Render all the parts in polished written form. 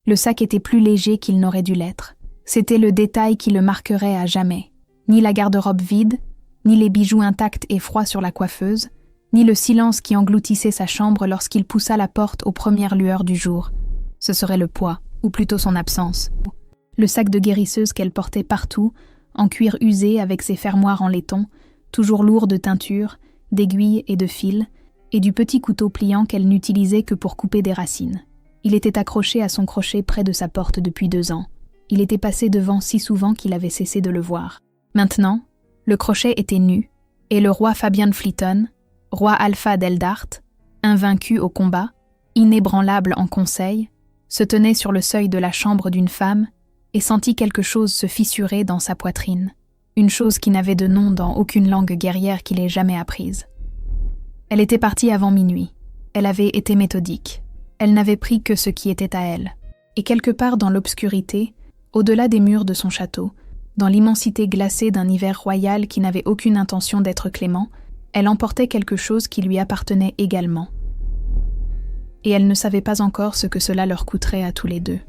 Le sac était plus léger qu'il n'aurait dû l'être. C'était le détail qui le marquerait à jamais. Ni la garde-robe vide, ni les bijoux intacts et froids sur la coiffeuse, ni le silence qui engloutissait sa chambre lorsqu'il poussa la porte aux premières lueurs du jour. Ce serait le poids, ou plutôt son absence. Le sac de guérisseuse qu'elle portait partout, en cuir usé avec ses fermoirs en laiton, toujours lourd de teinture, d'aiguilles et de fils, et du petit couteau pliant qu'elle n'utilisait que pour couper des racines. Il était accroché à son crochet près de sa porte depuis 2 ans. Il était passé devant si souvent qu'il avait cessé de le voir. Maintenant, le crochet était nu, et le roi Fabian Fleeton, roi Alpha d'Eldart, invaincu au combat, inébranlable en conseil, se tenait sur le seuil de la chambre d'une femme et sentit quelque chose se fissurer dans sa poitrine, une chose qui n'avait de nom dans aucune langue guerrière qu'il ait jamais apprise. Elle était partie avant minuit. Elle avait été méthodique. Elle n'avait pris que ce qui était à elle. Et quelque part dans l'obscurité, au-delà des murs de son château, dans l'immensité glacée d'un hiver royal qui n'avait aucune intention d'être clément, elle emportait quelque chose qui lui appartenait également. Et elle ne savait pas encore ce que cela leur coûterait à tous les deux.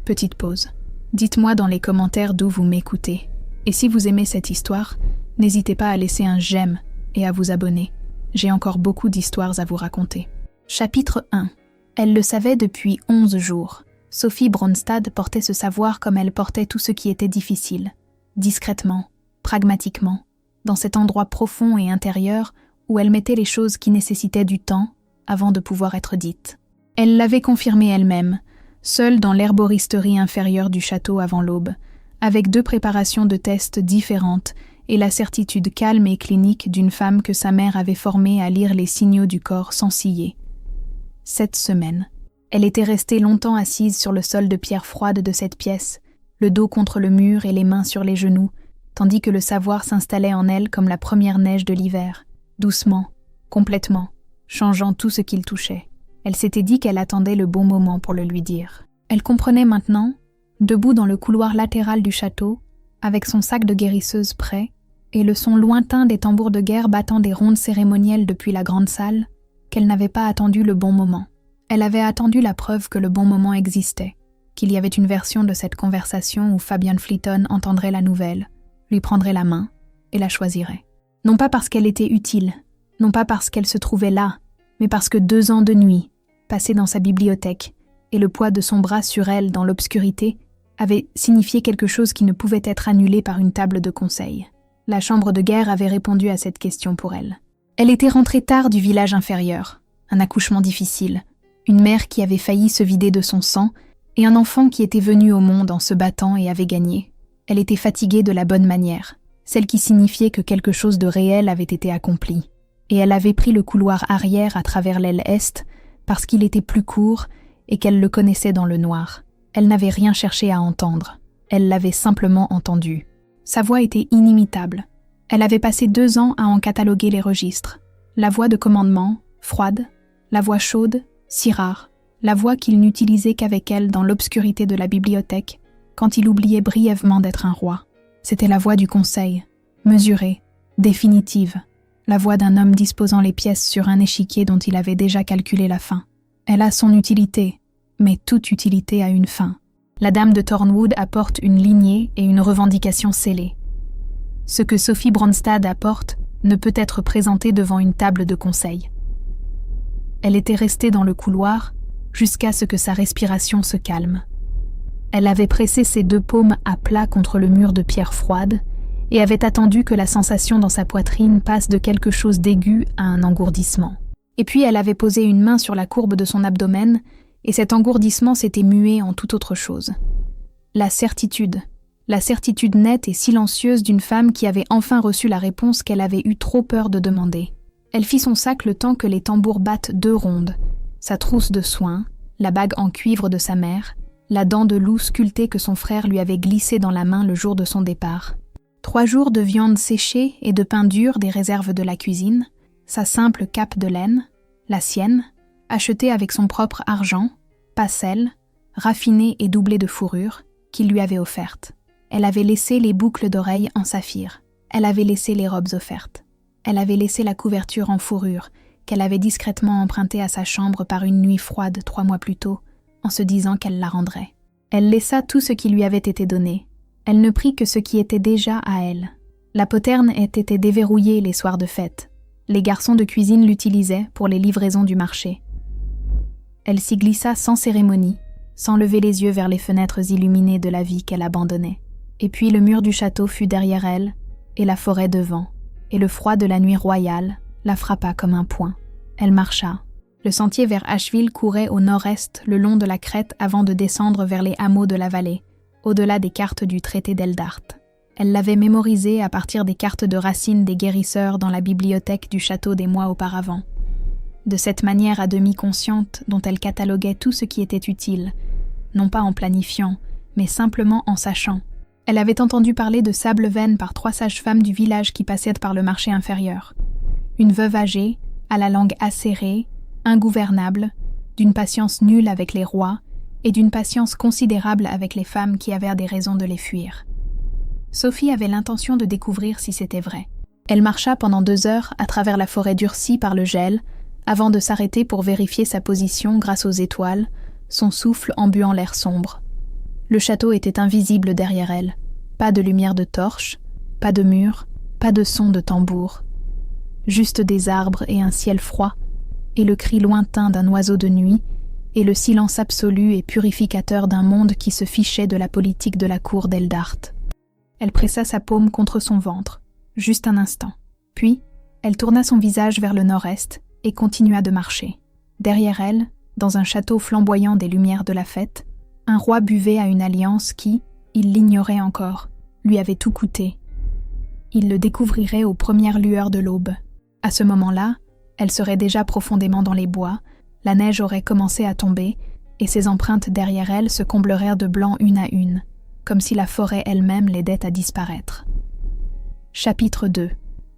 Petite pause. Dites-moi dans les commentaires d'où vous m'écoutez. Et si vous aimez cette histoire, n'hésitez pas à laisser un j'aime et à vous abonner. J'ai encore beaucoup d'histoires à vous raconter. Chapitre 1. Elle le savait depuis 11 jours. Sophie Bronstad portait ce savoir comme elle portait tout ce qui était difficile. Discrètement, pragmatiquement, dans cet endroit profond et intérieur où elle mettait les choses qui nécessitaient du temps avant de pouvoir être dites. Elle l'avait confirmé elle-même, seule dans l'herboristerie inférieure du château avant l'aube, avec 2 préparations de tests différentes et la certitude calme et clinique d'une femme que sa mère avait formée à lire les signaux du corps sans ciller. 7 semaines. Elle était restée longtemps assise sur le sol de pierre froide de cette pièce, le dos contre le mur et les mains sur les genoux, tandis que le savoir s'installait en elle comme la première neige de l'hiver, doucement, complètement, changeant tout ce qu'il touchait. Elle s'était dit qu'elle attendait le bon moment pour le lui dire. Elle comprenait maintenant, debout dans le couloir latéral du château, avec son sac de guérisseuse prêt, et le son lointain des tambours de guerre battant des rondes cérémonielles depuis la grande salle, qu'elle n'avait pas attendu le bon moment. Elle avait attendu la preuve que le bon moment existait, qu'il y avait une version de cette conversation où Fabian Fleeton entendrait la nouvelle, lui prendrait la main et la choisirait. Non pas parce qu'elle était utile, non pas parce qu'elle se trouvait là, mais parce que 2 ans de nuit, passés dans sa bibliothèque, et le poids de son bras sur elle dans l'obscurité, avaient signifié quelque chose qui ne pouvait être annulé par une table de conseil. La chambre de guerre avait répondu à cette question pour elle. Elle était rentrée tard du village inférieur, un accouchement difficile, une mère qui avait failli se vider de son sang, et un enfant qui était venu au monde en se battant et avait gagné. Elle était fatiguée de la bonne manière, celle qui signifiait que quelque chose de réel avait été accompli. Et elle avait pris le couloir arrière à travers l'aile est, parce qu'il était plus court et qu'elle le connaissait dans le noir. Elle n'avait rien cherché à entendre. Elle l'avait simplement entendu. Sa voix était inimitable. Elle avait passé 2 ans à en cataloguer les registres. La voix de commandement, froide, la voix chaude, si rare, la voix qu'il n'utilisait qu'avec elle dans l'obscurité de la bibliothèque, quand il oubliait brièvement d'être un roi. C'était la voix du conseil, mesurée, définitive, la voix d'un homme disposant les pièces sur un échiquier dont il avait déjà calculé la fin. Elle a son utilité, mais toute utilité a une fin. La dame de Thornwood apporte une lignée et une revendication scellée. Ce que Sophie Bronstad apporte ne peut être présenté devant une table de conseil. Elle était restée dans le couloir jusqu'à ce que sa respiration se calme. Elle avait pressé ses 2 paumes à plat contre le mur de pierre froide et avait attendu que la sensation dans sa poitrine passe de quelque chose d'aigu à un engourdissement. Et puis elle avait posé une main sur la courbe de son abdomen et cet engourdissement s'était mué en toute autre chose. La certitude nette et silencieuse d'une femme qui avait enfin reçu la réponse qu'elle avait eu trop peur de demander. Elle fit son sac le temps que les tambours battent 2 rondes, sa trousse de soins, la bague en cuivre de sa mère, la dent de loup sculptée que son frère lui avait glissée dans la main le jour de son départ. 3 jours de viande séchée et de pain dur des réserves de la cuisine, sa simple cape de laine, la sienne, achetée avec son propre argent, pas celle, raffinée et doublée de fourrure, qu'il lui avait offerte. Elle avait laissé les boucles d'oreilles en saphir. Elle avait laissé les robes offertes. Elle avait laissé la couverture en fourrure, qu'elle avait discrètement empruntée à sa chambre par une nuit froide 3 mois plus tôt, en se disant qu'elle la rendrait. Elle laissa tout ce qui lui avait été donné. Elle ne prit que ce qui était déjà à elle. La poterne ait été déverrouillée les soirs de fête. Les garçons de cuisine l'utilisaient pour les livraisons du marché. Elle s'y glissa sans cérémonie, sans lever les yeux vers les fenêtres illuminées de la vie qu'elle abandonnait. Et puis le mur du château fut derrière elle, et la forêt devant, et le froid de la nuit royale la frappa comme un poing. Elle marcha. Le sentier vers Asheville courait au nord-est le long de la crête avant de descendre vers les hameaux de la vallée, au-delà des cartes du traité d'Eldart. Elle l'avait mémorisé à partir des cartes de Racine des guérisseurs dans la bibliothèque du château des mois auparavant. De cette manière à demi consciente dont elle cataloguait tout ce qui était utile, non pas en planifiant, mais simplement en sachant. Elle avait entendu parler de Sableven par 3 sages-femmes du village qui passaient par le marché inférieur. Une veuve âgée, à la langue acérée, ingouvernable, d'une patience nulle avec les rois et d'une patience considérable avec les femmes qui avaient des raisons de les fuir. Sophie avait l'intention de découvrir si c'était vrai. Elle marcha pendant 2 heures à travers la forêt durcie par le gel, avant de s'arrêter pour vérifier sa position grâce aux étoiles, son souffle embuant l'air sombre. Le château était invisible derrière elle. Pas de lumière de torche, pas de mur, pas de son de tambour. Juste des arbres et un ciel froid, et le cri lointain d'un oiseau de nuit, et le silence absolu et purificateur d'un monde qui se fichait de la politique de la cour d'Eldart. Elle pressa sa paume contre son ventre, juste un instant. Puis, elle tourna son visage vers le nord-est et continua de marcher. Derrière elle, dans un château flamboyant des lumières de la fête, un roi buvait à une alliance qui, il l'ignorait encore, lui avait tout coûté. Il le découvrirait aux premières lueurs de l'aube. À ce moment-là, elle serait déjà profondément dans les bois, la neige aurait commencé à tomber, et ses empreintes derrière elle se combleraient de blanc une à une, comme si la forêt elle-même l'aidait à disparaître. Chapitre 2.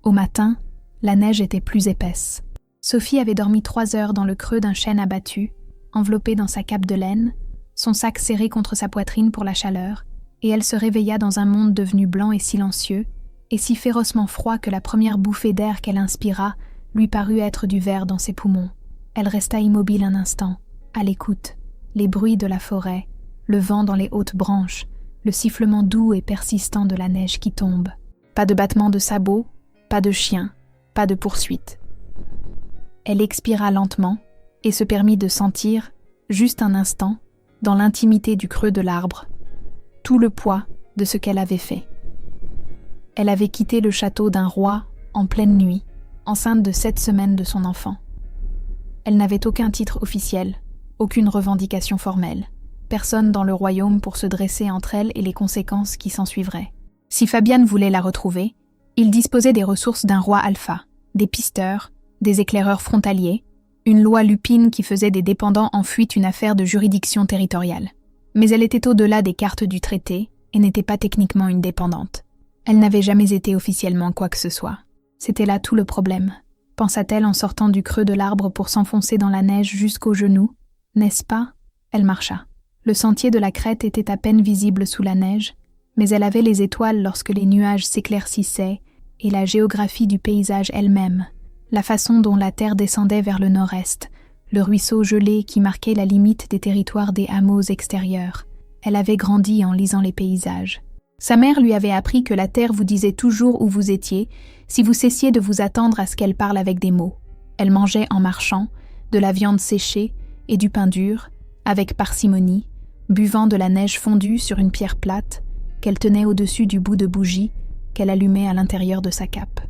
Au matin, la neige était plus épaisse. Sophie avait dormi 3 heures dans le creux d'un chêne abattu, enveloppée dans sa cape de laine, son sac serré contre sa poitrine pour la chaleur, et elle se réveilla dans un monde devenu blanc et silencieux, et si férocement froid que la première bouffée d'air qu'elle inspira lui parut être du verre dans ses poumons. Elle resta immobile un instant, à l'écoute, les bruits de la forêt, le vent dans les hautes branches, le sifflement doux et persistant de la neige qui tombe. Pas de battement de sabots, pas de chien, pas de poursuite. Elle expira lentement et se permit de sentir, juste un instant, dans l'intimité du creux de l'arbre, tout le poids de ce qu'elle avait fait. Elle avait quitté le château d'un roi en pleine nuit, enceinte de 7 semaines de son enfant. Elle n'avait aucun titre officiel, aucune revendication formelle, personne dans le royaume pour se dresser entre elle et les conséquences qui s'ensuivraient. Si Fabian voulait la retrouver, il disposait des ressources d'un roi alpha, des pisteurs, des éclaireurs frontaliers, une loi lupine qui faisait des dépendants en fuite une affaire de juridiction territoriale. Mais elle était au-delà des cartes du traité et n'était pas techniquement une dépendante. Elle n'avait jamais été officiellement quoi que ce soit. C'était là tout le problème, pensa-t-elle en sortant du creux de l'arbre pour s'enfoncer dans la neige jusqu'aux genoux. N'est-ce pas? Elle marcha. Le sentier de la crête était à peine visible sous la neige, mais elle avait les étoiles lorsque les nuages s'éclaircissaient et la géographie du paysage elle-même, la façon dont la terre descendait vers le nord-est, le ruisseau gelé qui marquait la limite des territoires des hameaux extérieurs. Elle avait grandi en lisant les paysages. Sa mère lui avait appris que la terre vous disait toujours où vous étiez si vous cessiez de vous attendre à ce qu'elle parle avec des mots. Elle mangeait en marchant, de la viande séchée et du pain dur, avec parcimonie, buvant de la neige fondue sur une pierre plate qu'elle tenait au-dessus du bout de bougie qu'elle allumait à l'intérieur de sa cape.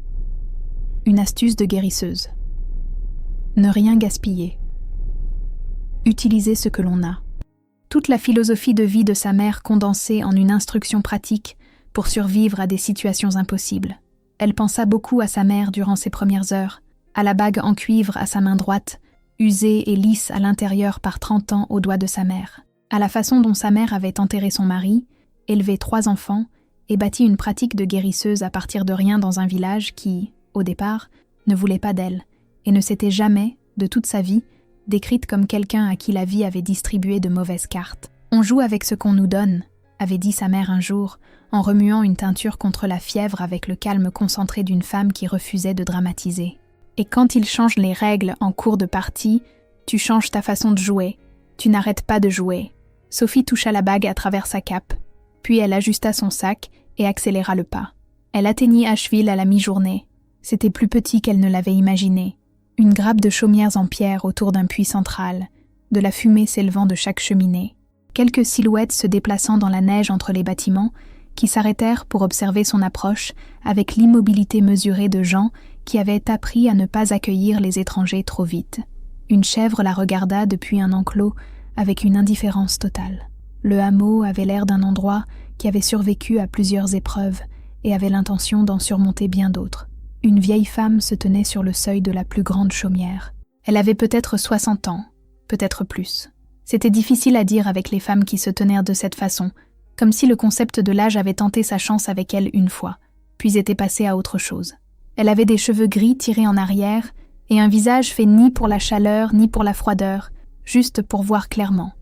Une astuce de guérisseuse. Ne rien gaspiller. Utiliser ce que l'on a. Toute la philosophie de vie de sa mère condensée en une instruction pratique pour survivre à des situations impossibles. Elle pensa beaucoup à sa mère durant ses premières heures, à la bague en cuivre à sa main droite, usée et lisse à l'intérieur par 30 ans aux doigts de sa mère, à la façon dont sa mère avait enterré son mari, élevé 3 enfants et bâti une pratique de guérisseuse à partir de rien dans un village qui, au départ, ne voulait pas d'elle et ne s'était jamais, de toute sa vie, décrite comme quelqu'un à qui la vie avait distribué de mauvaises cartes. « On joue avec ce qu'on nous donne », avait dit sa mère un jour, en remuant une teinture contre la fièvre avec le calme concentré d'une femme qui refusait de dramatiser. « Et quand ils changent les règles en cours de partie, tu changes ta façon de jouer, Tu n'arrêtes pas de jouer. Sophie toucha la bague à travers sa cape, puis elle ajusta son sac et accéléra le pas. Elle atteignit Asheville à la mi-journée. C'était plus petit qu'elle ne l'avait imaginé. Une grappe de chaumières en pierre autour d'un puits central, de la fumée s'élevant de chaque cheminée. Quelques silhouettes se déplaçant dans la neige entre les bâtiments, qui s'arrêtèrent pour observer son approche avec l'immobilité mesurée de gens qui avaient appris à ne pas accueillir les étrangers trop vite. Une chèvre la regarda depuis un enclos avec une indifférence totale. Le hameau avait l'air d'un endroit qui avait survécu à plusieurs épreuves et avait l'intention d'en surmonter bien d'autres. Une vieille femme se tenait sur le seuil de la plus grande chaumière. Elle avait peut-être 60 ans, peut-être plus. C'était difficile à dire avec les femmes qui se tenèrent de cette façon, comme si le concept de l'âge avait tenté sa chance avec elle une fois, puis était passé à autre chose. Elle avait des cheveux gris tirés en arrière et un visage fait ni pour la chaleur ni pour la froideur, juste pour voir clairement.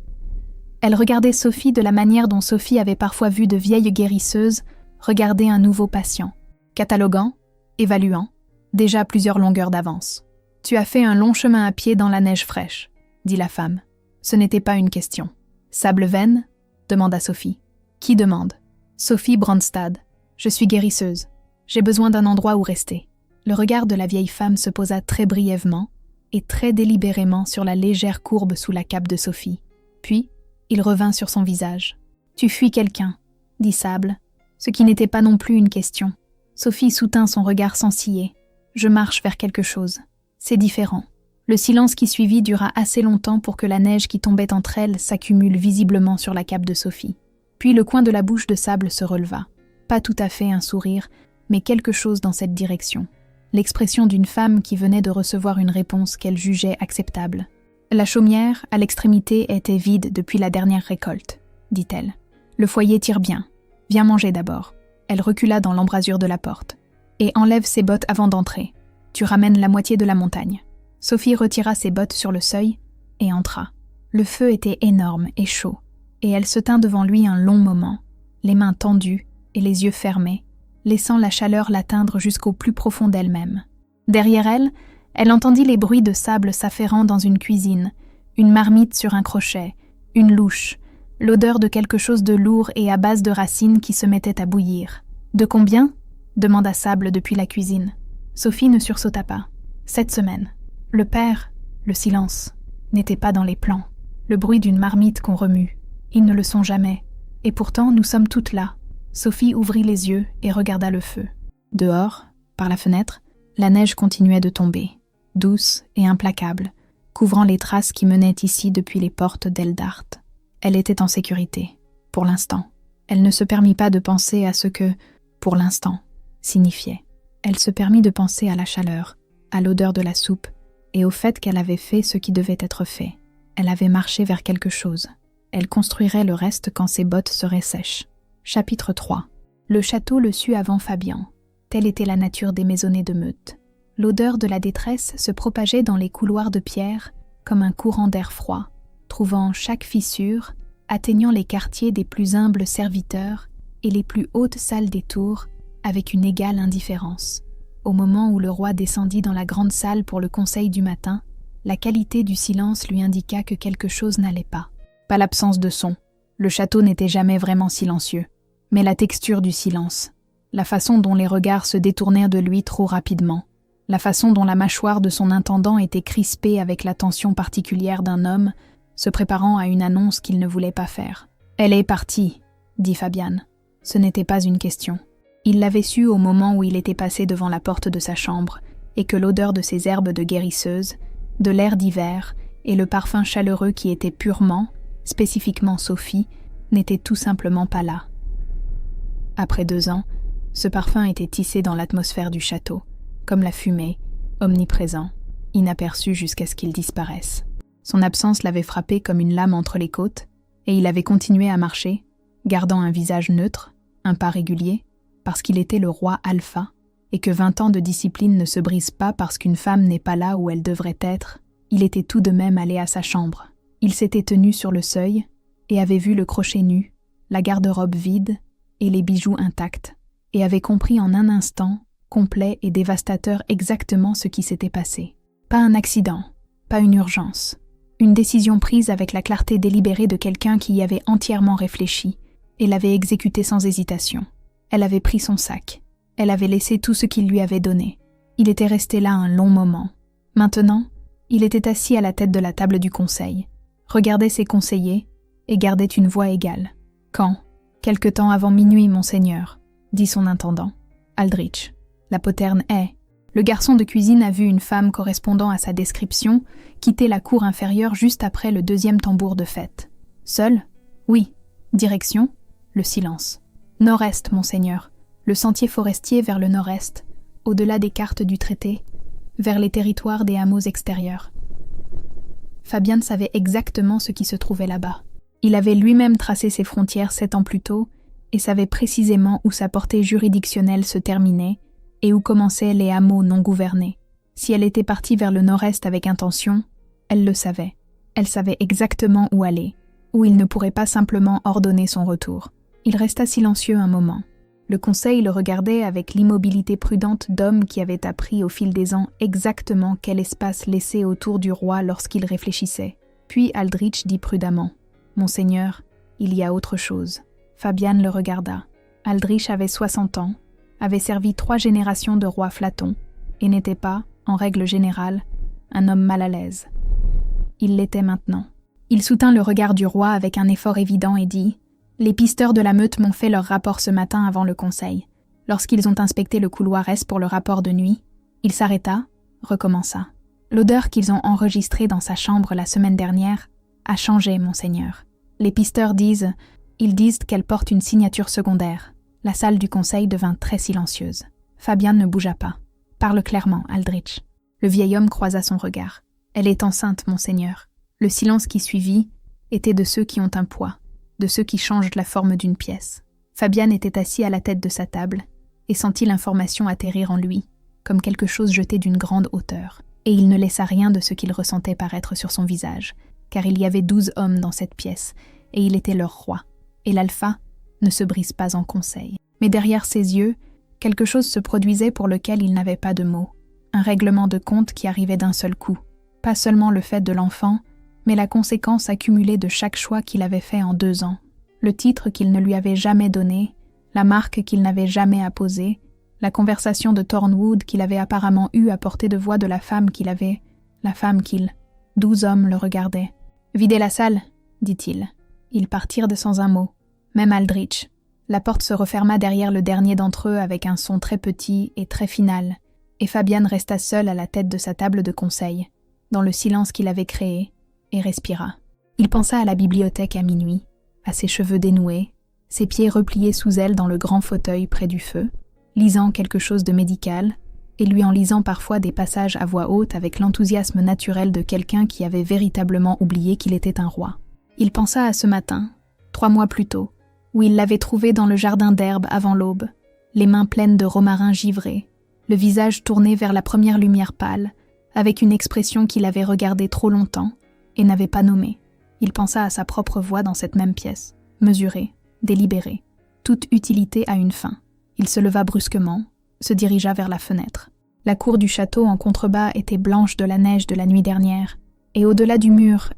Elle regardait Sophie de la manière dont Sophie avait parfois vu de vieilles guérisseuses regarder un nouveau patient, cataloguant, évaluant, déjà plusieurs longueurs d'avance. « Tu as fait un long chemin à pied dans la neige fraîche », dit la femme. Ce n'était pas une question. « Sable-Veine » demanda Sophie. « Qui demande ?»« Sophie Brandstad. Je suis guérisseuse. J'ai besoin d'un endroit où rester. » Le regard de la vieille femme se posa très brièvement et très délibérément sur la légère courbe sous la cape de Sophie. Puis, il revint sur son visage. « Tu fuis quelqu'un » dit Sable, ce qui n'était pas non plus une question. Sophie soutint son regard sans ciller. « Je marche vers quelque chose. C'est différent. » Le silence qui suivit dura assez longtemps pour que la neige qui tombait entre elles s'accumule visiblement sur la cape de Sophie. Puis le coin de la bouche de Sable se releva. Pas tout à fait un sourire, mais quelque chose dans cette direction. L'expression d'une femme qui venait de recevoir une réponse qu'elle jugeait acceptable. « La chaumière, à l'extrémité, était vide depuis la dernière récolte, » dit-elle. « Le foyer tire bien. Viens manger d'abord. » Elle recula dans l'embrasure de la porte. « Et enlève ses bottes avant d'entrer. Tu ramènes la moitié de la montagne. » Sophie retira ses bottes sur le seuil et entra. Le feu était énorme et chaud, et elle se tint devant lui un long moment, les mains tendues et les yeux fermés, laissant la chaleur l'atteindre jusqu'au plus profond d'elle-même. Derrière elle, elle entendit les bruits de sable s'affairant dans une cuisine, une marmite sur un crochet, une louche, l'odeur de quelque chose de lourd et à base de racines qui se mettait à bouillir. « De combien ?» demanda Sable depuis la cuisine. Sophie ne sursauta pas. « 7 semaines. » Le père, le silence, n'était pas dans les plans. Le bruit d'une marmite qu'on remue. Ils ne le sont jamais. Et pourtant, nous sommes toutes là. Sophie ouvrit les yeux et regarda le feu. Dehors, par la fenêtre, la neige continuait de tomber, douce et implacable, couvrant les traces qui menaient ici depuis les portes d'Eldart. Elle était en sécurité, pour l'instant. Elle ne se permit pas de penser à ce que « pour l'instant » signifiait. Elle se permit de penser à la chaleur, à l'odeur de la soupe, et au fait qu'elle avait fait ce qui devait être fait. Elle avait marché vers quelque chose. Elle construirait le reste quand ses bottes seraient sèches. Chapitre 3. Le château le sut avant Fabian. Telle était la nature des maisonnées de Meute. L'odeur de la détresse se propageait dans les couloirs de pierre comme un courant d'air froid, trouvant chaque fissure, atteignant les quartiers des plus humbles serviteurs et les plus hautes salles des tours avec une égale indifférence. Au moment où le roi descendit dans la grande salle pour le conseil du matin, la qualité du silence lui indiqua que quelque chose n'allait pas. Pas l'absence de son. Le château n'était jamais vraiment silencieux. Mais la texture du silence. La façon dont les regards se détournèrent de lui trop rapidement. La façon dont la mâchoire de son intendant était crispée avec l'attention particulière d'un homme se préparant à une annonce qu'il ne voulait pas faire. « Elle est partie », dit Fabian. Ce n'était pas une question. Il l'avait su au moment où il était passé devant la porte de sa chambre et que l'odeur de ses herbes de guérisseuse, de l'air d'hiver et le parfum chaleureux qui était purement, spécifiquement Sophie, n'étaient tout simplement pas là. Après 2 ans, ce parfum était tissé dans l'atmosphère du château, comme la fumée, omniprésent, inaperçu jusqu'à ce qu'il disparaisse. Son absence l'avait frappé comme une lame entre les côtes, et il avait continué à marcher, gardant un visage neutre, un pas régulier, parce qu'il était le roi alpha, et que 20 ans de discipline ne se brisent pas parce qu'une femme n'est pas là où elle devrait être, il était tout de même allé à sa chambre. Il s'était tenu sur le seuil, et avait vu le crochet nu, la garde-robe vide, et les bijoux intacts, et avait compris en un instant, complet et dévastateur exactement ce qui s'était passé. Pas un accident, pas une urgence. Une décision prise avec la clarté délibérée de quelqu'un qui y avait entièrement réfléchi et l'avait exécutée sans hésitation. Elle avait pris son sac. Elle avait laissé tout ce qu'il lui avait donné. Il était resté là un long moment. Maintenant, il était assis à la tête de la table du conseil, regardait ses conseillers et gardait une voix égale. « Quand ? Quelque temps avant minuit, monseigneur, » dit son intendant. Aldrich. La poterne est. Le garçon de cuisine a vu une femme correspondant à sa description quitter la cour inférieure juste après le deuxième tambour de fête. Seul ? Oui. Direction ? Le silence. Nord-est, monseigneur. Le sentier forestier vers le nord-est, au-delà des cartes du traité, vers les territoires des hameaux extérieurs. Fabian savait exactement ce qui se trouvait là-bas. Il avait lui-même tracé ses frontières 7 ans plus tôt et savait précisément où sa portée juridictionnelle se terminait et où commençaient les hameaux non gouvernés. Si elle était partie vers le nord-est avec intention, elle le savait. Elle savait exactement où aller, où il ne pourrait pas simplement ordonner son retour. Il resta silencieux un moment. Le conseil le regardait avec l'immobilité prudente d'homme qui avait appris au fil des ans exactement quel espace laisser autour du roi lorsqu'il réfléchissait. Puis Aldrich dit prudemment « Monseigneur, il y a autre chose. » Fabian le regarda. Aldrich avait 60 ans, avait servi 3 générations de rois flatons et n'était pas, en règle générale, un homme mal à l'aise. Il l'était maintenant. Il soutint le regard du roi avec un effort évident et dit « Les pisteurs de la meute m'ont fait leur rapport ce matin avant le conseil. Lorsqu'ils ont inspecté le couloir S pour le rapport de nuit, il s'arrêta, recommença. L'odeur qu'ils ont enregistrée dans sa chambre la semaine dernière a changé, monseigneur. Les pisteurs disent qu'elle porte une signature secondaire. » La salle du conseil devint très silencieuse. Fabian ne bougea pas. « Parle clairement, Aldrich. » Le vieil homme croisa son regard. « Elle est enceinte, monseigneur. » Le silence qui suivit était de ceux qui ont un poids, de ceux qui changent la forme d'une pièce. Fabian était assis à la tête de sa table et sentit l'information atterrir en lui, comme quelque chose jeté d'une grande hauteur. Et il ne laissa rien de ce qu'il ressentait paraître sur son visage, car il y avait 12 hommes dans cette pièce, et il était leur roi. Et l'alpha ne se brise pas en conseil. Mais derrière ses yeux, quelque chose se produisait pour lequel il n'avait pas de mots. Un règlement de compte qui arrivait d'un seul coup. Pas seulement le fait de l'enfant, mais la conséquence accumulée de chaque choix qu'il avait fait en 2 ans. Le titre qu'il ne lui avait jamais donné, la marque qu'il n'avait jamais apposée, la conversation de Thornwood qu'il avait apparemment eue à portée de voix de la femme qu'il avait, la femme qu'il... 12 hommes le regardaient. « Videz la salle », dit-il. Ils partirent de sans un mot. Même Aldrich. La porte se referma derrière le dernier d'entre eux avec un son très petit et très final, et Fabian resta seul à la tête de sa table de conseil, dans le silence qu'il avait créé, et respira. Il pensa à la bibliothèque à minuit, à ses cheveux dénoués, ses pieds repliés sous elle dans le grand fauteuil près du feu, lisant quelque chose de médical, et lui en lisant parfois des passages à voix haute avec l'enthousiasme naturel de quelqu'un qui avait véritablement oublié qu'il était un roi. Il pensa à ce matin, 3 mois plus tôt, où il l'avait trouvé dans le jardin d'herbe avant l'aube, les mains pleines de romarin givré, le visage tourné vers la première lumière pâle, avec une expression qu'il avait regardée trop longtemps et n'avait pas nommée. Il pensa à sa propre voix dans cette même pièce, mesurée, délibérée. Toute utilité a une fin. Il se leva brusquement, se dirigea vers la fenêtre. La cour du château en contrebas était blanche de la neige de la nuit dernière, et au-delà du mur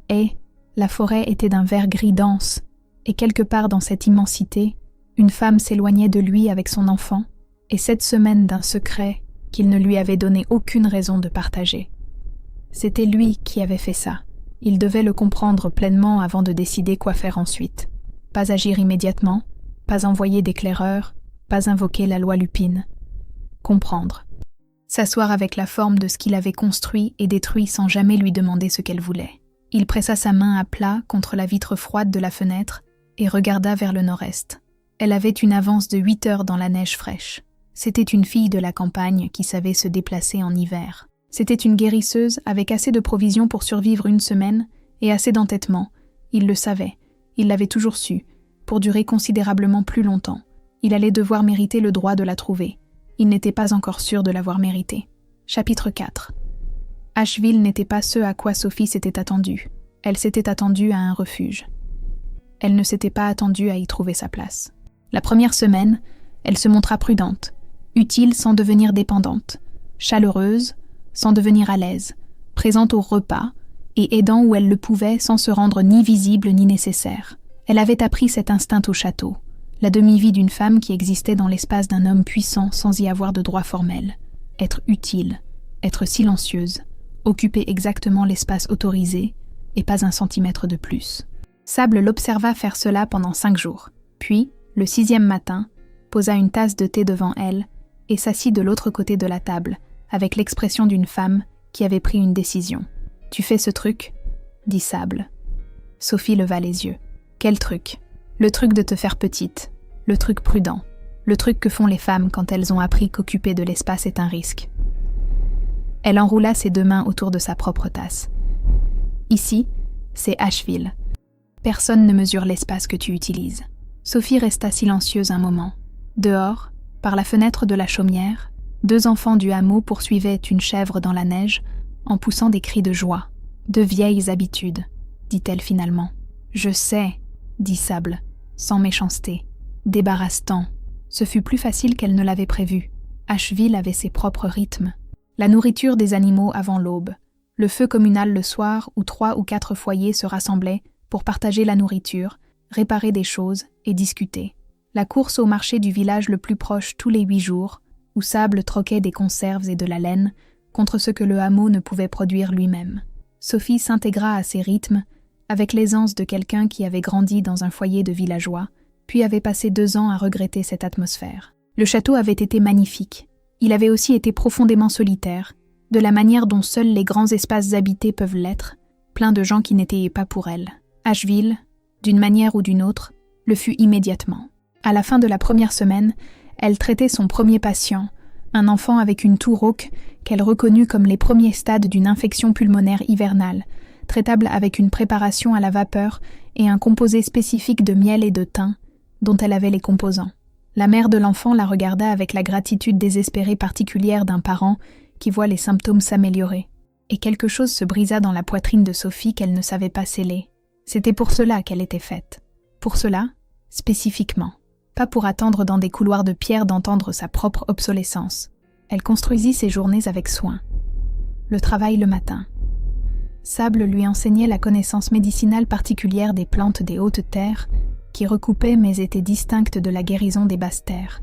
la forêt était d'un vert gris dense, et quelque part dans cette immensité, une femme s'éloignait de lui avec son enfant, et 7 semaines d'un secret qu'il ne lui avait donné aucune raison de partager. C'était lui qui avait fait ça. Il devait le comprendre pleinement avant de décider quoi faire ensuite. Pas agir immédiatement, pas envoyer d'éclaireurs, pas invoquer la loi Lupine. Comprendre. S'asseoir avec la forme de ce qu'il avait construit et détruit sans jamais lui demander ce qu'elle voulait. Il pressa sa main à plat contre la vitre froide de la fenêtre et regarda vers le nord-est. Elle avait une avance de 8 heures dans la neige fraîche. C'était une fille de la campagne qui savait se déplacer en hiver. C'était une guérisseuse avec assez de provisions pour survivre 1 semaine et assez d'entêtement. Il le savait, il l'avait toujours su, pour durer considérablement plus longtemps. Il allait devoir mériter le droit de la trouver. Il n'était pas encore sûr de l'avoir méritée. Chapitre 4. Asheville n'était pas ce à quoi Sophie s'était attendue. Elle s'était attendue à un refuge. Elle ne s'était pas attendue à y trouver sa place. La première semaine, elle se montra prudente, utile sans devenir dépendante, chaleureuse sans devenir à l'aise, présente au repas et aidant où elle le pouvait sans se rendre ni visible ni nécessaire. Elle avait appris cet instinct au château, la demi-vie d'une femme qui existait dans l'espace d'un homme puissant sans y avoir de droit formel. Être utile, être silencieuse, occuper exactement l'espace autorisé, et pas un centimètre de plus. Sable l'observa faire cela pendant 5 jours, puis, le 6e matin, posa une tasse de thé devant elle et s'assit de l'autre côté de la table, avec l'expression d'une femme qui avait pris une décision. « Tu fais ce truc ?» dit Sable. Sophie leva les yeux. « Quel truc ? Le truc de te faire petite, le truc prudent, le truc que font les femmes quand elles ont appris qu'occuper de l'espace est un risque. » Elle enroula ses 2 mains autour de sa propre tasse. « Ici, c'est Asheville. Personne ne mesure l'espace que tu utilises. » Sophie resta silencieuse un moment. Dehors, par la fenêtre de la chaumière, 2 enfants du hameau poursuivaient une chèvre dans la neige en poussant des cris de joie. « De vieilles habitudes, » dit-elle finalement. « Je sais, » dit Sable, sans méchanceté. « Débarrasse-t'en. » Ce fut plus facile qu'elle ne l'avait prévu. Asheville avait ses propres rythmes. La nourriture des animaux avant l'aube, le feu communal le soir où 3 ou 4 foyers se rassemblaient pour partager la nourriture, réparer des choses et discuter. La course au marché du village le plus proche tous les 8 jours, où Sable troquait des conserves et de la laine contre ce que le hameau ne pouvait produire lui-même. Sophie s'intégra à ces rythmes avec l'aisance de quelqu'un qui avait grandi dans un foyer de villageois, puis avait passé 2 ans à regretter cette atmosphère. Le château avait été magnifique. Il avait aussi été profondément solitaire, de la manière dont seuls les grands espaces habités peuvent l'être, plein de gens qui n'étaient pas pour elle. Asheville, d'une manière ou d'une autre, le fut immédiatement. À la fin de la première semaine, elle traitait son premier patient, un enfant avec une toux rauque qu'elle reconnut comme les premiers stades d'une infection pulmonaire hivernale, traitable avec une préparation à la vapeur et un composé spécifique de miel et de thym, dont elle avait les composants. La mère de l'enfant la regarda avec la gratitude désespérée particulière d'un parent qui voit les symptômes s'améliorer. Et quelque chose se brisa dans la poitrine de Sophie qu'elle ne savait pas sceller. C'était pour cela qu'elle était faite. Pour cela, spécifiquement. Pas pour attendre dans des couloirs de pierre d'entendre sa propre obsolescence. Elle construisit ses journées avec soin. Le travail le matin. Sable lui enseignait la connaissance médicinale particulière des plantes des hautes terres, qui recoupaient mais étaient distinctes de la guérison des basses terres.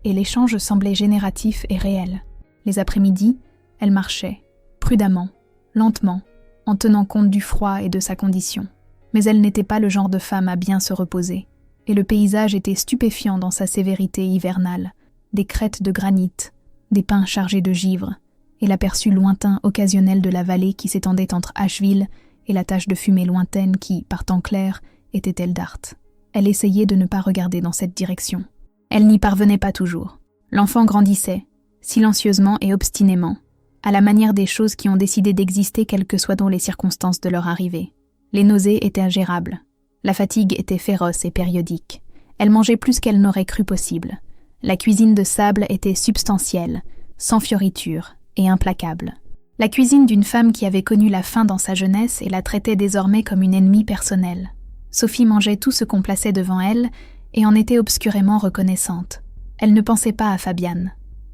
Et l'échange semblait génératif et réel. Les après-midi, elle marchait, prudemment, lentement, en tenant compte du froid et de sa condition. Mais elle n'était pas le genre de femme à bien se reposer, et le paysage était stupéfiant dans sa sévérité hivernale, des crêtes de granit, des pins chargés de givre, et l'aperçu lointain occasionnel de la vallée qui s'étendait entre Asheville et la tache de fumée lointaine qui, par temps clair, était Eldart. Elle essayait de ne pas regarder dans cette direction. Elle n'y parvenait pas toujours. L'enfant grandissait, silencieusement et obstinément, à la manière des choses qui ont décidé d'exister quelles que soient donc les circonstances de leur arrivée. Les nausées étaient ingérables. La fatigue était féroce et périodique. Elle mangeait plus qu'elle n'aurait cru possible. La cuisine de Sable était substantielle, sans fioriture et implacable. La cuisine d'une femme qui avait connu la faim dans sa jeunesse et la traitait désormais comme une ennemie personnelle. Sophie mangeait tout ce qu'on plaçait devant elle et en était obscurément reconnaissante. Elle ne pensait pas à Fabian.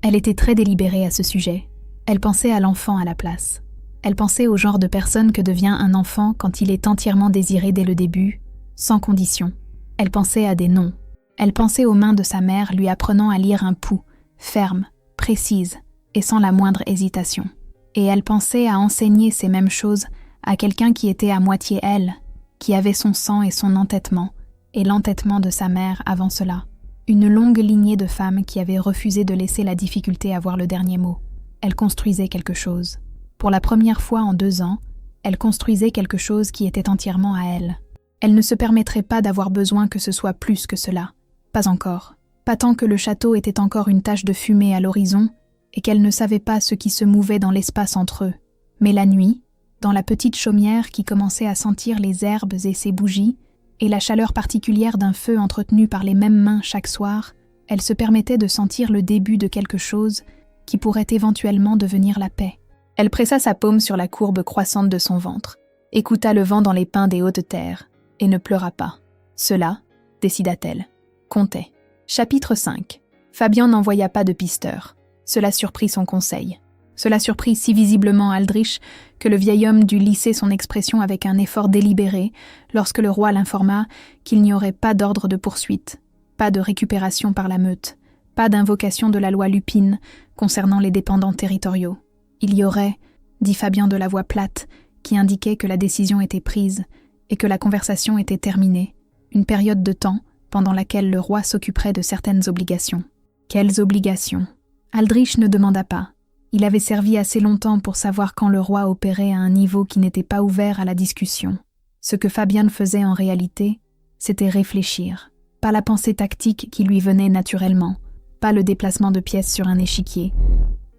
Elle était très délibérée à ce sujet. Elle pensait à l'enfant à la place. Elle pensait au genre de personne que devient un enfant quand il est entièrement désiré dès le début, sans condition. Elle pensait à des noms. Elle pensait aux mains de sa mère lui apprenant à lire un pouls, ferme, précise et sans la moindre hésitation. Et elle pensait à enseigner ces mêmes choses à quelqu'un qui était à moitié elle, qui avait son sang et son entêtement, et l'entêtement de sa mère avant cela. Une longue lignée de femmes qui avaient refusé de laisser la difficulté avoir le dernier mot. Elle construisait quelque chose. Pour la première fois en 2 ans, elle construisait quelque chose qui était entièrement à elle. Elle ne se permettrait pas d'avoir besoin que ce soit plus que cela. Pas encore. Pas tant que le château était encore une tache de fumée à l'horizon et qu'elle ne savait pas ce qui se mouvait dans l'espace entre eux. Mais la nuit, dans la petite chaumière qui commençait à sentir les herbes et ses bougies, et la chaleur particulière d'un feu entretenu par les mêmes mains chaque soir, elle se permettait de sentir le début de quelque chose qui pourrait éventuellement devenir la paix. Elle pressa sa paume sur la courbe croissante de son ventre, écouta le vent dans les pins des hautes terres, et ne pleura pas. Cela, décida-t-elle, comptait. Chapitre 5. Fabian n'envoya pas de pisteur. Cela surprit son conseil. Cela surprit si visiblement Aldrich que le vieil homme dut lisser son expression avec un effort délibéré lorsque le roi l'informa qu'il n'y aurait pas d'ordre de poursuite, pas de récupération par la meute, pas d'invocation de la loi Lupine concernant les dépendants territoriaux. Il y aurait, dit Fabian de la voix plate, qui indiquait que la décision était prise et que la conversation était terminée, une période de temps pendant laquelle le roi s'occuperait de certaines obligations. Quelles obligations? Aldrich ne demanda pas. Il avait servi assez longtemps pour savoir quand le roi opérait à un niveau qui n'était pas ouvert à la discussion. Ce que Fabian faisait en réalité, c'était réfléchir. Pas la pensée tactique qui lui venait naturellement, pas le déplacement de pièces sur un échiquier,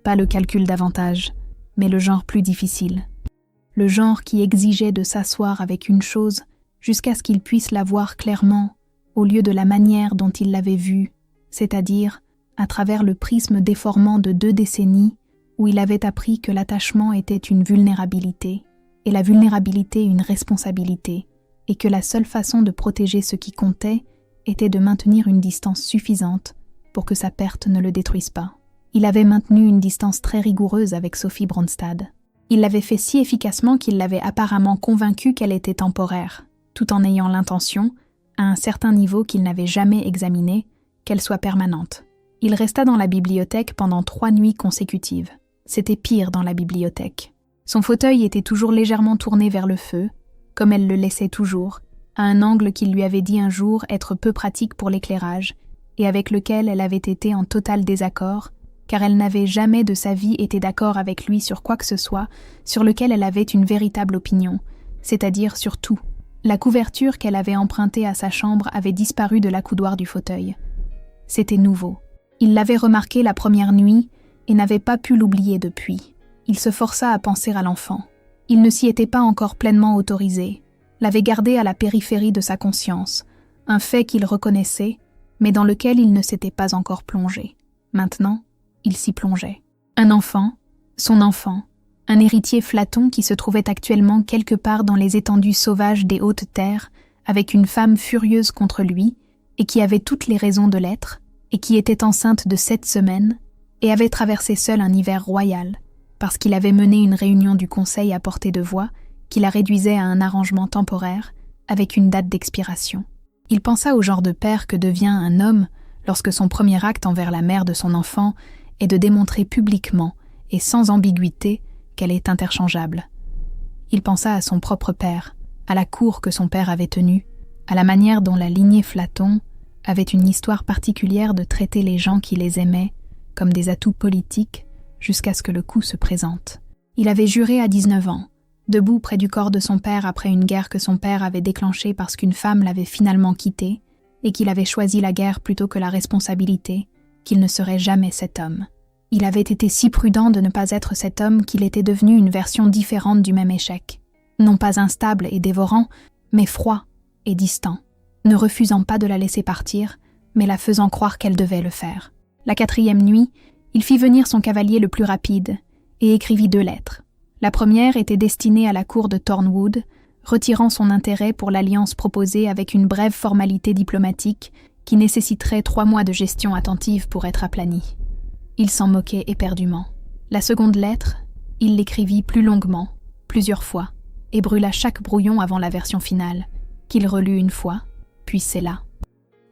pas le calcul d'avantages, mais le genre plus difficile. Le genre qui exigeait de s'asseoir avec une chose jusqu'à ce qu'il puisse la voir clairement, au lieu de la manière dont il l'avait vue, c'est-à-dire à travers le prisme déformant de 2 décennies où il avait appris que l'attachement était une vulnérabilité, et la vulnérabilité une responsabilité, et que la seule façon de protéger ce qui comptait était de maintenir une distance suffisante pour que sa perte ne le détruise pas. Il avait maintenu une distance très rigoureuse avec Sophie Bronstad. Il l'avait fait si efficacement qu'il l'avait apparemment convaincue qu'elle était temporaire, tout en ayant l'intention, à un certain niveau qu'il n'avait jamais examiné, qu'elle soit permanente. Il resta dans la bibliothèque pendant 3 nuits consécutives. C'était pire dans la bibliothèque. Son fauteuil était toujours légèrement tourné vers le feu, comme elle le laissait toujours, à un angle qu'il lui avait dit un jour être peu pratique pour l'éclairage, et avec lequel elle avait été en total désaccord, car elle n'avait jamais de sa vie été d'accord avec lui sur quoi que ce soit, sur lequel elle avait une véritable opinion, c'est-à-dire sur tout. La couverture qu'elle avait empruntée à sa chambre avait disparu de l'accoudoir du fauteuil. C'était nouveau. Il l'avait remarqué la première nuit et n'avait pas pu l'oublier depuis. Il se força à penser à l'enfant. Il ne s'y était pas encore pleinement autorisé, l'avait gardé à la périphérie de sa conscience, un fait qu'il reconnaissait, mais dans lequel il ne s'était pas encore plongé. Maintenant, il s'y plongeait. Un enfant, son enfant, un héritier flaton qui se trouvait actuellement quelque part dans les étendues sauvages des hautes terres, avec une femme furieuse contre lui, et qui avait toutes les raisons de l'être, et qui était enceinte de 7 semaines, et avait traversé seul un hiver royal, parce qu'il avait mené une réunion du conseil à portée de voix, qui la réduisait à un arrangement temporaire, avec une date d'expiration. Il pensa au genre de père que devient un homme lorsque son premier acte envers la mère de son enfant est de démontrer publiquement et sans ambiguïté qu'elle est interchangeable. Il pensa à son propre père, à la cour que son père avait tenue, à la manière dont la lignée Flaton avait une histoire particulière de traiter les gens qui les aimaient comme des atouts politiques jusqu'à ce que le coup se présente. Il avait juré à 19 ans, debout près du corps de son père après une guerre que son père avait déclenchée parce qu'une femme l'avait finalement quitté et qu'il avait choisi la guerre plutôt que la responsabilité, qu'il ne serait jamais cet homme. Il avait été si prudent de ne pas être cet homme qu'il était devenu une version différente du même échec, non pas instable et dévorant, mais froid et distant, ne refusant pas de la laisser partir, mais la faisant croire qu'elle devait le faire. La 4e nuit, il fit venir son cavalier le plus rapide et écrivit 2 lettres. La première était destinée à la cour de Thornwood, retirant son intérêt pour l'alliance proposée avec une brève formalité diplomatique qui nécessiterait 3 mois de gestion attentive pour être aplanie. Il s'en moquait éperdument. La seconde lettre, il l'écrivit plus longuement, plusieurs fois, et brûla chaque brouillon avant la version finale, qu'il relut une fois, puis scella.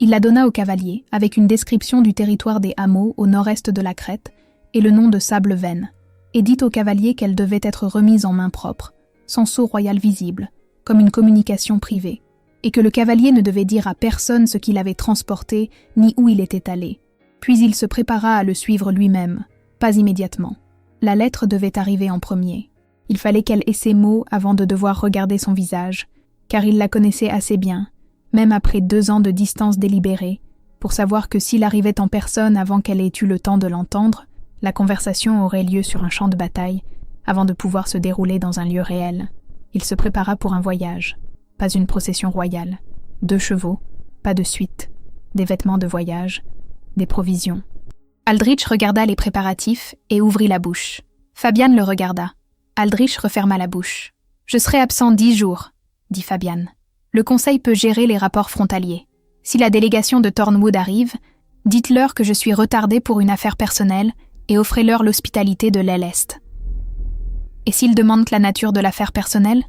Il la donna au cavalier, avec une description du territoire des hameaux au nord-est de la Crète et le nom de Sable-Veine, et dit au cavalier qu'elle devait être remise en main propre, sans sceau royal visible, comme une communication privée, et que le cavalier ne devait dire à personne ce qu'il avait transporté ni où il était allé. Puis il se prépara à le suivre lui-même, pas immédiatement. La lettre devait arriver en premier. Il fallait qu'elle ait ces mots avant de devoir regarder son visage, car il la connaissait assez bien, même après 2 ans de distance délibérée, pour savoir que s'il arrivait en personne avant qu'elle ait eu le temps de l'entendre, la conversation aurait lieu sur un champ de bataille, avant de pouvoir se dérouler dans un lieu réel. Il se prépara pour un voyage, pas une procession royale, 2 chevaux, pas de suite, des vêtements de voyage, des provisions. Aldrich regarda les préparatifs et ouvrit la bouche. Fabian le regarda. Aldrich referma la bouche. « Je serai absent 10 jours, » dit Fabian. « Le conseil peut gérer les rapports frontaliers. Si la délégation de Thornwood arrive, dites-leur que je suis retardé pour une affaire personnelle et offrez-leur l'hospitalité de l'aile est. Et s'ils demandent la nature de l'affaire personnelle,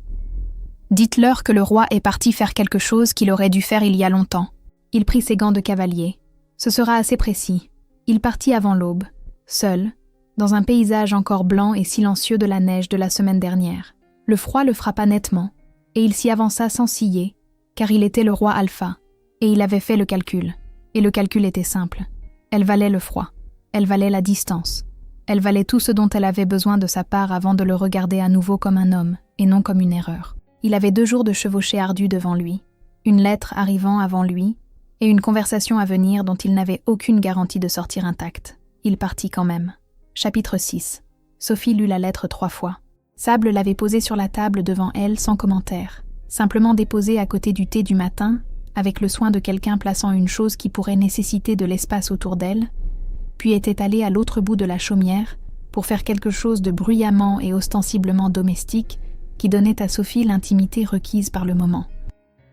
dites-leur que le roi est parti faire quelque chose qu'il aurait dû faire il y a longtemps. Il prit ses gants de cavalier. Ce sera assez précis. Il partit avant l'aube, seul, dans un paysage encore blanc et silencieux de la neige de la semaine dernière. Le froid le frappa nettement, et il s'y avança sans ciller, car il était le roi Alpha, et il avait fait le calcul. Et le calcul était simple. Elle valait le froid. Elle valait la distance. Elle valait tout ce dont elle avait besoin de sa part avant de le regarder à nouveau comme un homme, et non comme une erreur. Il avait 2 jours de chevauchée ardue devant lui, une lettre arrivant avant lui, et une conversation à venir dont il n'avait aucune garantie de sortir intact. Il partit quand même. Chapitre 6. Sophie lut la lettre 3 fois. Sable l'avait posée sur la table devant elle sans commentaire, simplement déposée à côté du thé du matin, avec le soin de quelqu'un plaçant une chose qui pourrait nécessiter de l'espace autour d'elle, puis était allée à l'autre bout de la chaumière pour faire quelque chose de bruyamment et ostensiblement domestique qui donnait à Sophie l'intimité requise par le moment.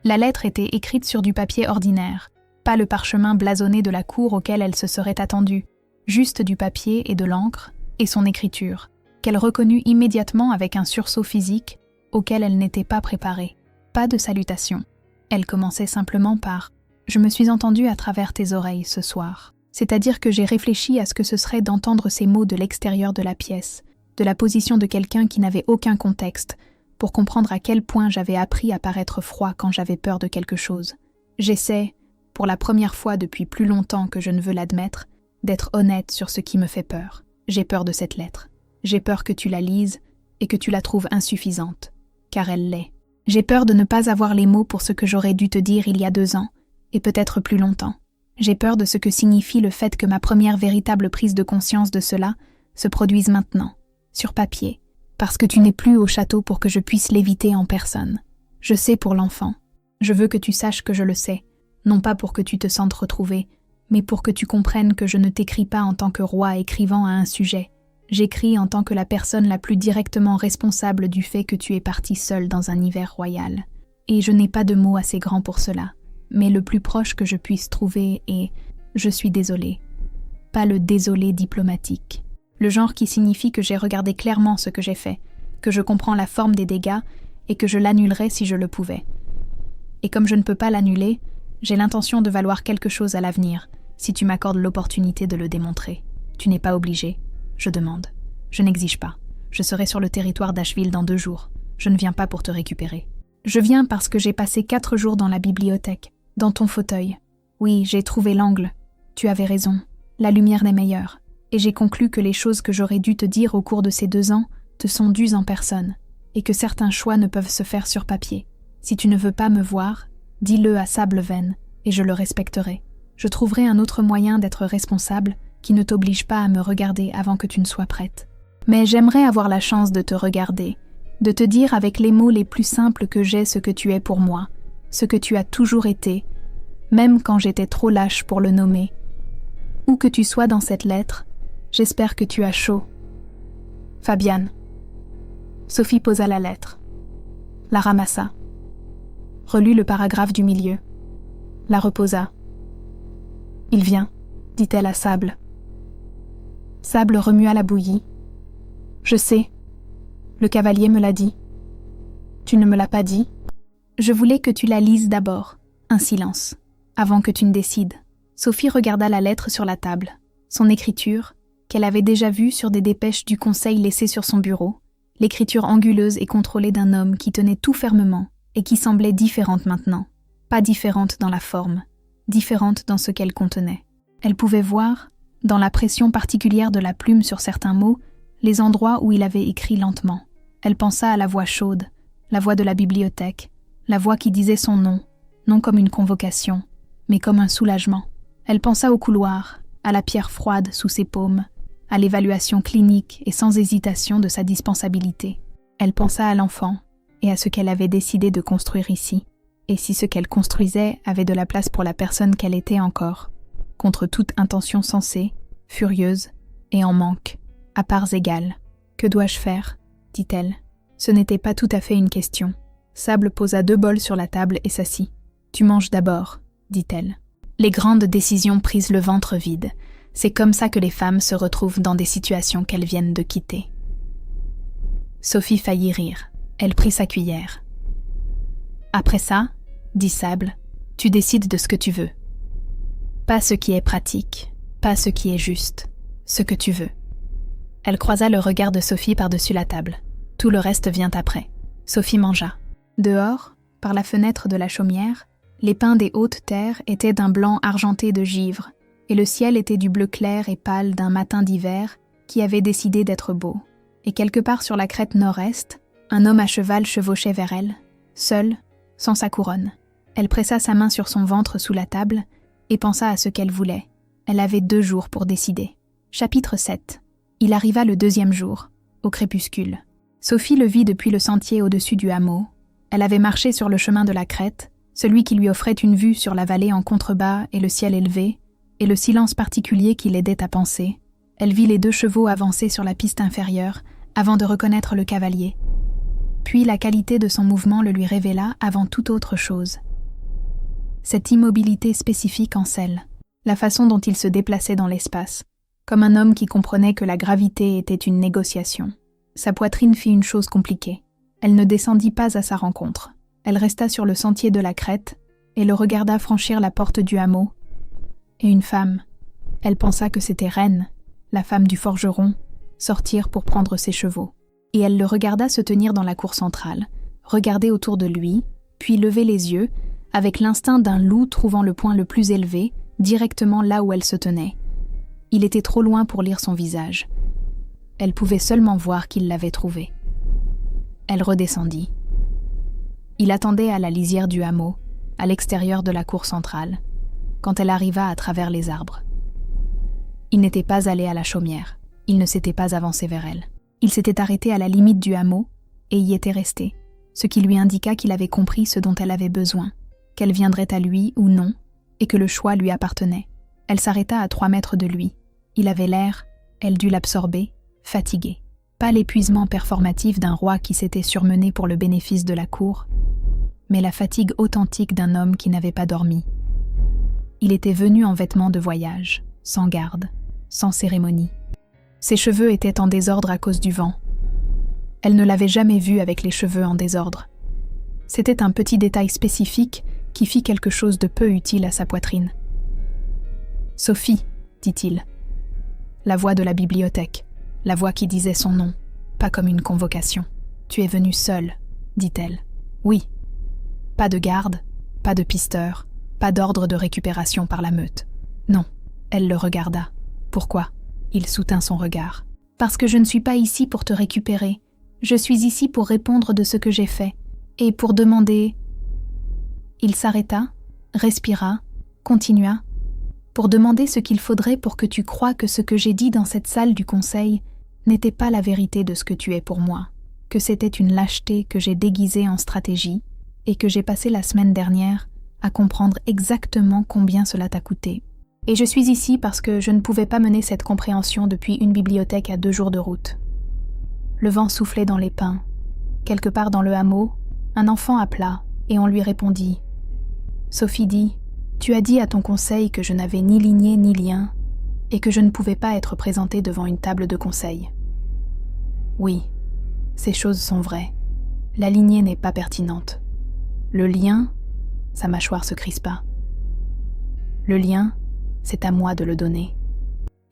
La lettre était écrite sur du papier ordinaire, pas le parchemin blasonné de la cour auquel elle se serait attendue, juste du papier et de l'encre, et son écriture, qu'elle reconnut immédiatement avec un sursaut physique auquel elle n'était pas préparée. Pas de salutation. Elle commençait simplement par « Je me suis entendue à travers tes oreilles ce soir ». C'est-à-dire que j'ai réfléchi à ce que ce serait d'entendre ces mots de l'extérieur de la pièce, de la position de quelqu'un qui n'avait aucun contexte, pour comprendre à quel point j'avais appris à paraître froid quand j'avais peur de quelque chose. J'essaie, pour la première fois depuis plus longtemps que je ne veux l'admettre, d'être honnête sur ce qui me fait peur. J'ai peur de cette lettre. J'ai peur que tu la lises et que tu la trouves insuffisante, car elle l'est. J'ai peur de ne pas avoir les mots pour ce que j'aurais dû te dire il y a 2 ans, et peut-être plus longtemps. J'ai peur de ce que signifie le fait que ma première véritable prise de conscience de cela se produise maintenant, sur papier, parce que tu n'es plus au château pour que je puisse l'éviter en personne. Je sais pour l'enfant. Je veux que tu saches que je le sais, non pas pour que tu te sentes retrouvé, mais pour que tu comprennes que je ne t'écris pas en tant que roi écrivant à un sujet. J'écris en tant que la personne la plus directement responsable du fait que tu es parti seul dans un hiver royal. Et je n'ai pas de mots assez grands pour cela, mais le plus proche que je puisse trouver est « je suis désolée ». Pas le désolé diplomatique. Le genre qui signifie que j'ai regardé clairement ce que j'ai fait, que je comprends la forme des dégâts et que je l'annulerais si je le pouvais. Et comme je ne peux pas l'annuler, j'ai l'intention de valoir quelque chose à l'avenir, si tu m'accordes l'opportunité de le démontrer. Tu n'es pas obligé. Je demande. Je n'exige pas. Je serai sur le territoire d'Asheville dans 2 jours. Je ne viens pas pour te récupérer. Je viens parce que j'ai passé 4 jours dans la bibliothèque, dans ton fauteuil. Oui, j'ai trouvé l'angle. Tu avais raison. La lumière n'est meilleure. Et j'ai conclu que les choses que j'aurais dû te dire au cours de ces 2 ans te sont dues en personne, et que certains choix ne peuvent se faire sur papier. Si tu ne veux pas me voir, dis-le à Sable Veine, et je le respecterai. Je trouverai un autre moyen d'être responsable qui ne t'oblige pas à me regarder avant que tu ne sois prête. Mais j'aimerais avoir la chance de te regarder, de te dire avec les mots les plus simples que j'ai ce que tu es pour moi, ce que tu as toujours été, même quand j'étais trop lâche pour le nommer. Où que tu sois dans cette lettre, j'espère que tu as chaud. Fabiane. Sophie posa la lettre, la ramassa, relut le paragraphe du milieu, la reposa. « Il vient », dit-elle à Sable. Sable remua la bouillie. « Je sais. Le cavalier me l'a dit. Tu ne me l'as pas dit. Je voulais que tu la lises d'abord. » Un silence, avant que tu ne décides. Sophie regarda la lettre sur la table. Son écriture, qu'elle avait déjà vue sur des dépêches du conseil laissées sur son bureau, l'écriture anguleuse et contrôlée d'un homme qui tenait tout fermement et qui semblait différente maintenant. Pas différente dans la forme, différente dans ce qu'elle contenait. Elle pouvait voir, dans la pression particulière de la plume sur certains mots, les endroits où il avait écrit lentement. Elle pensa à la voix chaude, la voix de la bibliothèque, la voix qui disait son nom, non comme une convocation, mais comme un soulagement. Elle pensa au couloir, à la pierre froide sous ses paumes, à l'évaluation clinique et sans hésitation de sa dispensabilité. Elle pensa à l'enfant et à ce qu'elle avait décidé de construire ici, et si ce qu'elle construisait avait de la place pour la personne qu'elle était encore, contre toute intention sensée, furieuse et en manque, à parts égales. « Que dois-je faire ?» dit-elle. Ce n'était pas tout à fait une question. Sable posa 2 bols sur la table et s'assit. « Tu manges d'abord, dit-elle. » Les grandes décisions prises le ventre vide. C'est comme ça que les femmes se retrouvent dans des situations qu'elles viennent de quitter. Sophie faillit rire. Elle prit sa cuillère. Après ça, dit Sable, tu décides de ce que tu veux. Pas ce qui est pratique, pas ce qui est juste, ce que tu veux. Elle croisa le regard de Sophie par-dessus la table. Tout le reste vient après. Sophie mangea. Dehors, par la fenêtre de la chaumière, les pins des hautes terres étaient d'un blanc argenté de givre, et le ciel était du bleu clair et pâle d'un matin d'hiver qui avait décidé d'être beau. Et quelque part sur la crête nord-est, un homme à cheval chevauchait vers elle, seul, sans sa couronne. Elle pressa sa main sur son ventre sous la table et pensa à ce qu'elle voulait. Elle avait 2 jours pour décider. Chapitre 7. Il arriva le 2e jour, au crépuscule. Sophie le vit depuis le sentier au-dessus du hameau. Elle avait marché sur le chemin de la crête, celui qui lui offrait une vue sur la vallée en contrebas et le ciel élevé, et le silence particulier qui l'aidait à penser. Elle vit les 2 chevaux avancer sur la piste inférieure, avant de reconnaître le cavalier. Puis la qualité de son mouvement le lui révéla avant toute autre chose. Cette immobilité spécifique en selle, la façon dont il se déplaçait dans l'espace, comme un homme qui comprenait que la gravité était une négociation. Sa poitrine fit une chose compliquée. Elle ne descendit pas à sa rencontre. Elle resta sur le sentier de la crête et le regarda franchir la porte du hameau. Et une femme, elle pensa que c'était Reine, la femme du forgeron, sortir pour prendre ses chevaux. Et elle le regarda se tenir dans la cour centrale, regarder autour de lui, puis lever les yeux, avec l'instinct d'un loup trouvant le point le plus élevé, directement là où elle se tenait. Il était trop loin pour lire son visage. Elle pouvait seulement voir qu'il l'avait trouvé. Elle redescendit. Il attendait à la lisière du hameau, à l'extérieur de la cour centrale, quand elle arriva à travers les arbres. Il n'était pas allé à la chaumière, il ne s'était pas avancé vers elle. Il s'était arrêté à la limite du hameau et y était resté, ce qui lui indiqua qu'il avait compris ce dont elle avait besoin, qu'elle viendrait à lui ou non, et que le choix lui appartenait. Elle s'arrêta à 3 mètres de lui. Il avait l'air, elle dut l'absorber, fatigué. Pas l'épuisement performatif d'un roi qui s'était surmené pour le bénéfice de la cour, mais la fatigue authentique d'un homme qui n'avait pas dormi. Il était venu en vêtements de voyage, sans garde, sans cérémonie. Ses cheveux étaient en désordre à cause du vent. Elle ne l'avait jamais vu avec les cheveux en désordre. C'était un petit détail spécifique qui fit quelque chose de peu utile à sa poitrine. « Sophie », dit-il. La voix de la bibliothèque, la voix qui disait son nom, pas comme une convocation. « Tu es venue seule », dit-elle. « Oui. » Pas de garde, pas de pisteur, pas d'ordre de récupération par la meute. Non, elle le regarda. Pourquoi ? Il soutint son regard. « Parce que je ne suis pas ici pour te récupérer. Je suis ici pour répondre de ce que j'ai fait. Et pour demander... » Il s'arrêta, respira, continua. « Pour demander ce qu'il faudrait pour que tu croies que ce que j'ai dit dans cette salle du conseil n'était pas la vérité de ce que tu es pour moi, que c'était une lâcheté que j'ai déguisée en stratégie et que j'ai passé la semaine dernière à comprendre exactement combien cela t'a coûté. Et je suis ici parce que je ne pouvais pas mener cette compréhension depuis une bibliothèque à 2 jours de route. » Le vent soufflait dans les pins. Quelque part dans le hameau, un enfant appela et on lui répondit. Sophie dit « Tu as dit à ton conseil que je n'avais ni lignée ni lien et que je ne pouvais pas être présentée devant une table de conseil. » Oui, ces choses sont vraies. La lignée n'est pas pertinente. Le lien, sa mâchoire se crispa. Le lien, c'est à moi de le donner.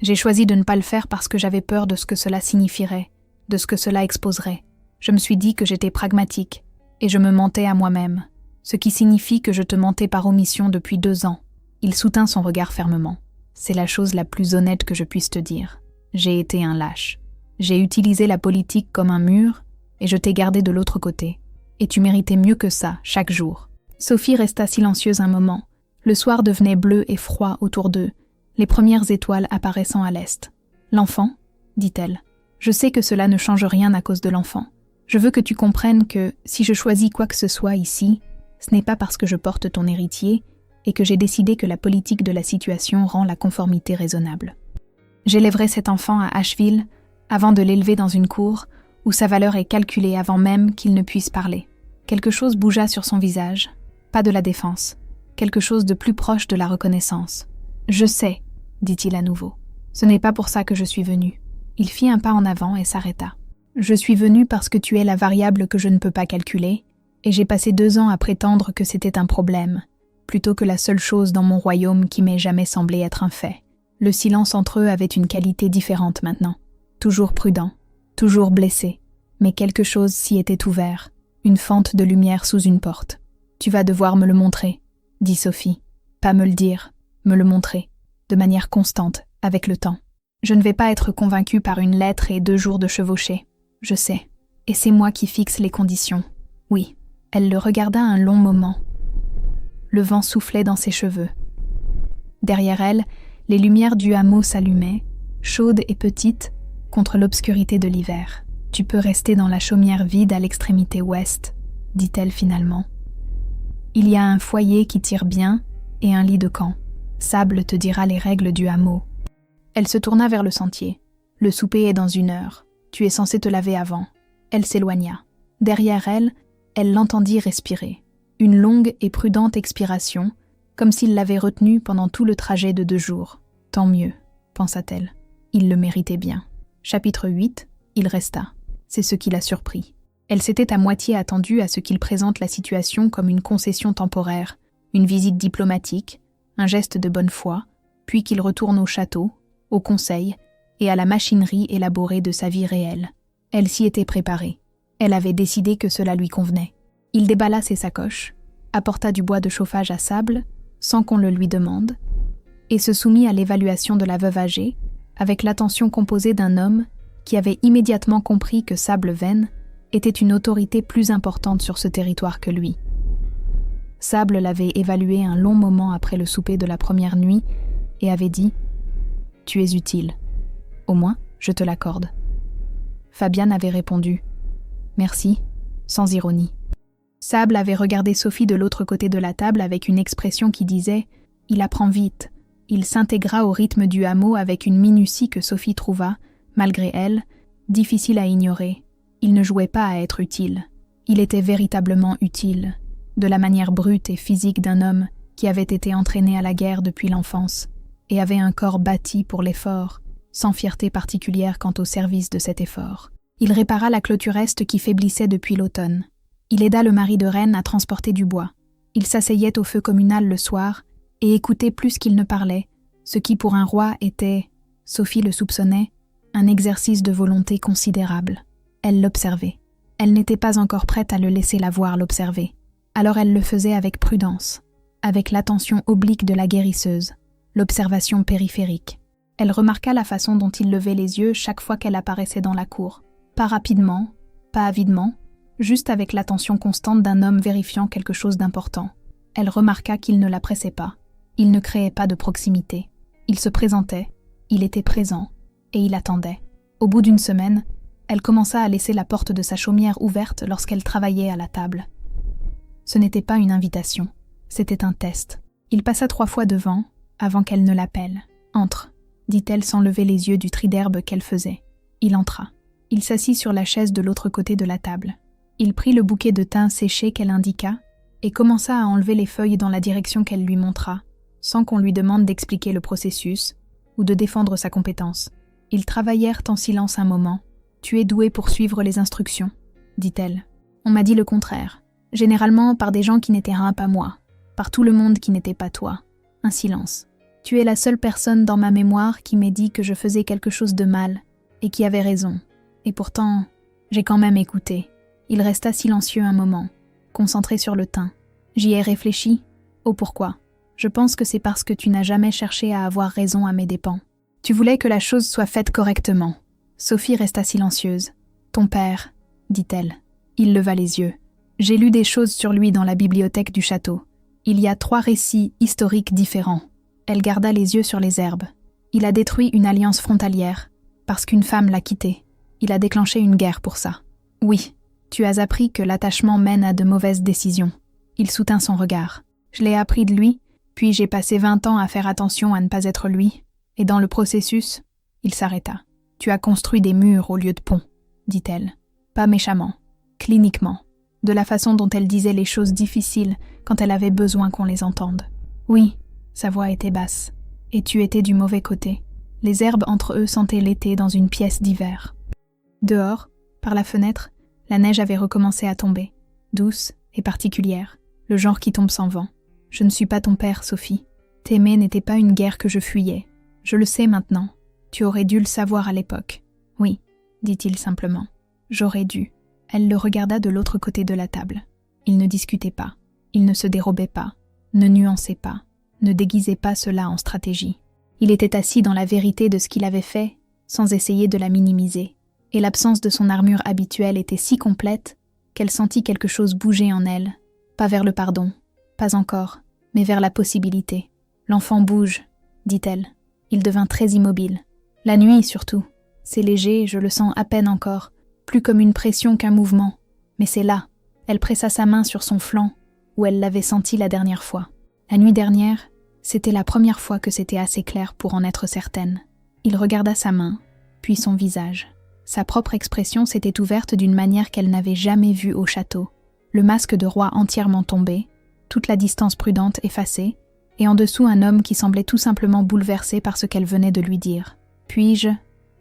J'ai choisi de ne pas le faire parce que j'avais peur de ce que cela signifierait, de ce que cela exposerait. Je me suis dit que j'étais pragmatique, et je me mentais à moi-même, ce qui signifie que je te mentais par omission depuis 2 ans. Il soutint son regard fermement. C'est la chose la plus honnête que je puisse te dire. J'ai été un lâche. J'ai utilisé la politique comme un mur, et je t'ai gardé de l'autre côté. Et tu méritais mieux que ça, chaque jour. Sophie resta silencieuse un moment. Le soir devenait bleu et froid autour d'eux, les premières étoiles apparaissant à l'est. « L'enfant » dit-elle. « Je sais que cela ne change rien à cause de l'enfant. Je veux que tu comprennes que, si je choisis quoi que ce soit ici, ce n'est pas parce que je porte ton héritier et que j'ai décidé que la politique de la situation rend la conformité raisonnable. J'élèverai cet enfant à Asheville avant de l'élever dans une cour où sa valeur est calculée avant même qu'il ne puisse parler. » Quelque chose bougea sur son visage, pas de la défense, quelque chose de plus proche de la reconnaissance. « Je sais, dit-il à nouveau. Ce n'est pas pour ça que je suis venu. Il fit un pas en avant et s'arrêta. Je suis venu parce que tu es la variable que je ne peux pas calculer, et j'ai passé 2 ans à prétendre que c'était un problème, plutôt que la seule chose dans mon royaume qui m'ait jamais semblé être un fait. Le silence entre eux avait une qualité différente maintenant. Toujours prudent, toujours blessé, mais quelque chose s'y était ouvert, une fente de lumière sous une porte. « Tu vas devoir me le montrer », dit Sophie. « Pas me le dire, me le montrer, de manière constante, avec le temps. Je ne vais pas être convaincue par une lettre et 2 jours de chevauchée. Je sais, et c'est moi qui fixe les conditions. Oui. » Elle le regarda un long moment. Le vent soufflait dans ses cheveux. Derrière elle, les lumières du hameau s'allumaient, chaudes et petites, contre l'obscurité de l'hiver. « Tu peux rester dans la chaumière vide à l'extrémité ouest, » dit-elle finalement. « Il y a un foyer qui tire bien et un lit de camp. Sable te dira les règles du hameau. » Elle se tourna vers le sentier. « Le souper est dans 1 heure. Tu es censé te laver avant. » Elle s'éloigna. Derrière elle, elle l'entendit respirer. Une longue et prudente expiration, comme s'il l'avait retenue pendant tout le trajet de 2 jours. « Tant mieux, » pensa-t-elle. Il le méritait bien. Chapitre 8. Il resta. C'est ce qui la surprit. Elle s'était à moitié attendue à ce qu'il présente la situation comme une concession temporaire, une visite diplomatique, un geste de bonne foi, puis qu'il retourne au château, au conseil et à la machinerie élaborée de sa vie réelle. Elle s'y était préparée. Elle avait décidé que cela lui convenait. Il déballa ses sacoches, apporta du bois de chauffage à Sable, sans qu'on le lui demande, et se soumit à l'évaluation de la veuve âgée, avec l'attention composée d'un homme qui avait immédiatement compris que Sable Venn était une autorité plus importante sur ce territoire que lui. Sable l'avait évalué un long moment après le souper de la première nuit et avait dit « Tu es utile. Au moins, je te l'accorde. » Fabian avait répondu « Merci », sans ironie. Sable avait regardé Sophie de l'autre côté de la table avec une expression qui disait « Il apprend vite ». Il s'intégra au rythme du hameau avec une minutie que Sophie trouva, malgré elle, difficile à ignorer. Il ne jouait pas à être utile. Il était véritablement utile, de la manière brute et physique d'un homme qui avait été entraîné à la guerre depuis l'enfance et avait un corps bâti pour l'effort, sans fierté particulière quant au service de cet effort. Il répara la clôture est qui faiblissait depuis l'automne. Il aida le mari de reine à transporter du bois. Il s'asseyait au feu communal le soir et écoutait plus qu'il ne parlait, ce qui pour un roi était, Sophie le soupçonnait, un exercice de volonté considérable. Elle l'observait. Elle n'était pas encore prête à le laisser la voir l'observer. Alors elle le faisait avec prudence, avec l'attention oblique de la guérisseuse, l'observation périphérique. Elle remarqua la façon dont il levait les yeux chaque fois qu'elle apparaissait dans la cour. Pas rapidement, pas avidement, juste avec l'attention constante d'un homme vérifiant quelque chose d'important. Elle remarqua qu'il ne la pressait pas. Il ne créait pas de proximité. Il se présentait, il était présent, et il attendait. Au bout d'1 semaine, elle commença à laisser la porte de sa chaumière ouverte lorsqu'elle travaillait à la table. Ce n'était pas une invitation, c'était un test. Il passa 3 fois devant, avant qu'elle ne l'appelle. « Entre », dit-elle sans lever les yeux du tri d'herbe qu'elle faisait. Il entra. Il s'assit sur la chaise de l'autre côté de la table. Il prit le bouquet de thym séché qu'elle indiqua et commença à enlever les feuilles dans la direction qu'elle lui montra, sans qu'on lui demande d'expliquer le processus ou de défendre sa compétence. Ils travaillèrent en silence un moment. « Tu es doué pour suivre les instructions », dit-elle. « On m'a dit le contraire. Généralement par des gens qui n'étaient rien pas moi, par tout le monde qui n'était pas toi. » Un silence. « Tu es la seule personne dans ma mémoire qui m'ait dit que je faisais quelque chose de mal et qui avait raison. Et pourtant, j'ai quand même écouté. » Il resta silencieux un moment, concentré sur le thym. « J'y ai réfléchi. Oh pourquoi ? Je pense que c'est parce que tu n'as jamais cherché à avoir raison à mes dépens. Tu voulais que la chose soit faite correctement. » Sophie resta silencieuse. « Ton père, » dit-elle. Il leva les yeux. « J'ai lu des choses sur lui dans la bibliothèque du château. Il y a 3 récits historiques différents. » Elle garda les yeux sur les herbes. « Il a détruit une alliance frontalière, parce qu'une femme l'a quitté. Il a déclenché une guerre pour ça. Oui, tu as appris que l'attachement mène à de mauvaises décisions. » Il soutint son regard. « Je l'ai appris de lui, puis j'ai passé 20 ans à faire attention à ne pas être lui. Et dans le processus, il s'arrêta. « Tu as construit des murs au lieu de ponts, » dit-elle. Pas méchamment, cliniquement, de la façon dont elle disait les choses difficiles quand elle avait besoin qu'on les entende. « Oui, sa voix était basse. Et tu étais du mauvais côté. Les herbes entre eux sentaient l'été dans une pièce d'hiver. Dehors, par la fenêtre, la neige avait recommencé à tomber, douce et particulière, le genre qui tombe sans vent. « Je ne suis pas ton père, Sophie. T'aimer n'était pas une guerre que je fuyais. Je le sais maintenant. Tu aurais dû le savoir à l'époque. »« Oui, » dit-il simplement. « J'aurais dû. » Elle le regarda de l'autre côté de la table. Il ne discutait pas. Il ne se dérobait pas, ne nuançait pas, ne déguisait pas cela en stratégie. Il était assis dans la vérité de ce qu'il avait fait, sans essayer de la minimiser. Et l'absence de son armure habituelle était si complète qu'elle sentit quelque chose bouger en elle. Pas vers le pardon, pas encore, mais vers la possibilité. « L'enfant bouge, » dit-elle. Il devint très immobile. La nuit, surtout. C'est léger, je le sens à peine encore, plus comme une pression qu'un mouvement. Mais c'est là. Elle pressa sa main sur son flanc, où elle l'avait senti la dernière fois. La nuit dernière, c'était la première fois que c'était assez clair pour en être certaine. Il regarda sa main, puis son visage. Sa propre expression s'était ouverte d'une manière qu'elle n'avait jamais vue au château. Le masque de roi entièrement tombé, toute la distance prudente effacée, et en dessous un homme qui semblait tout simplement bouleversé par ce qu'elle venait de lui dire. « Puis-je »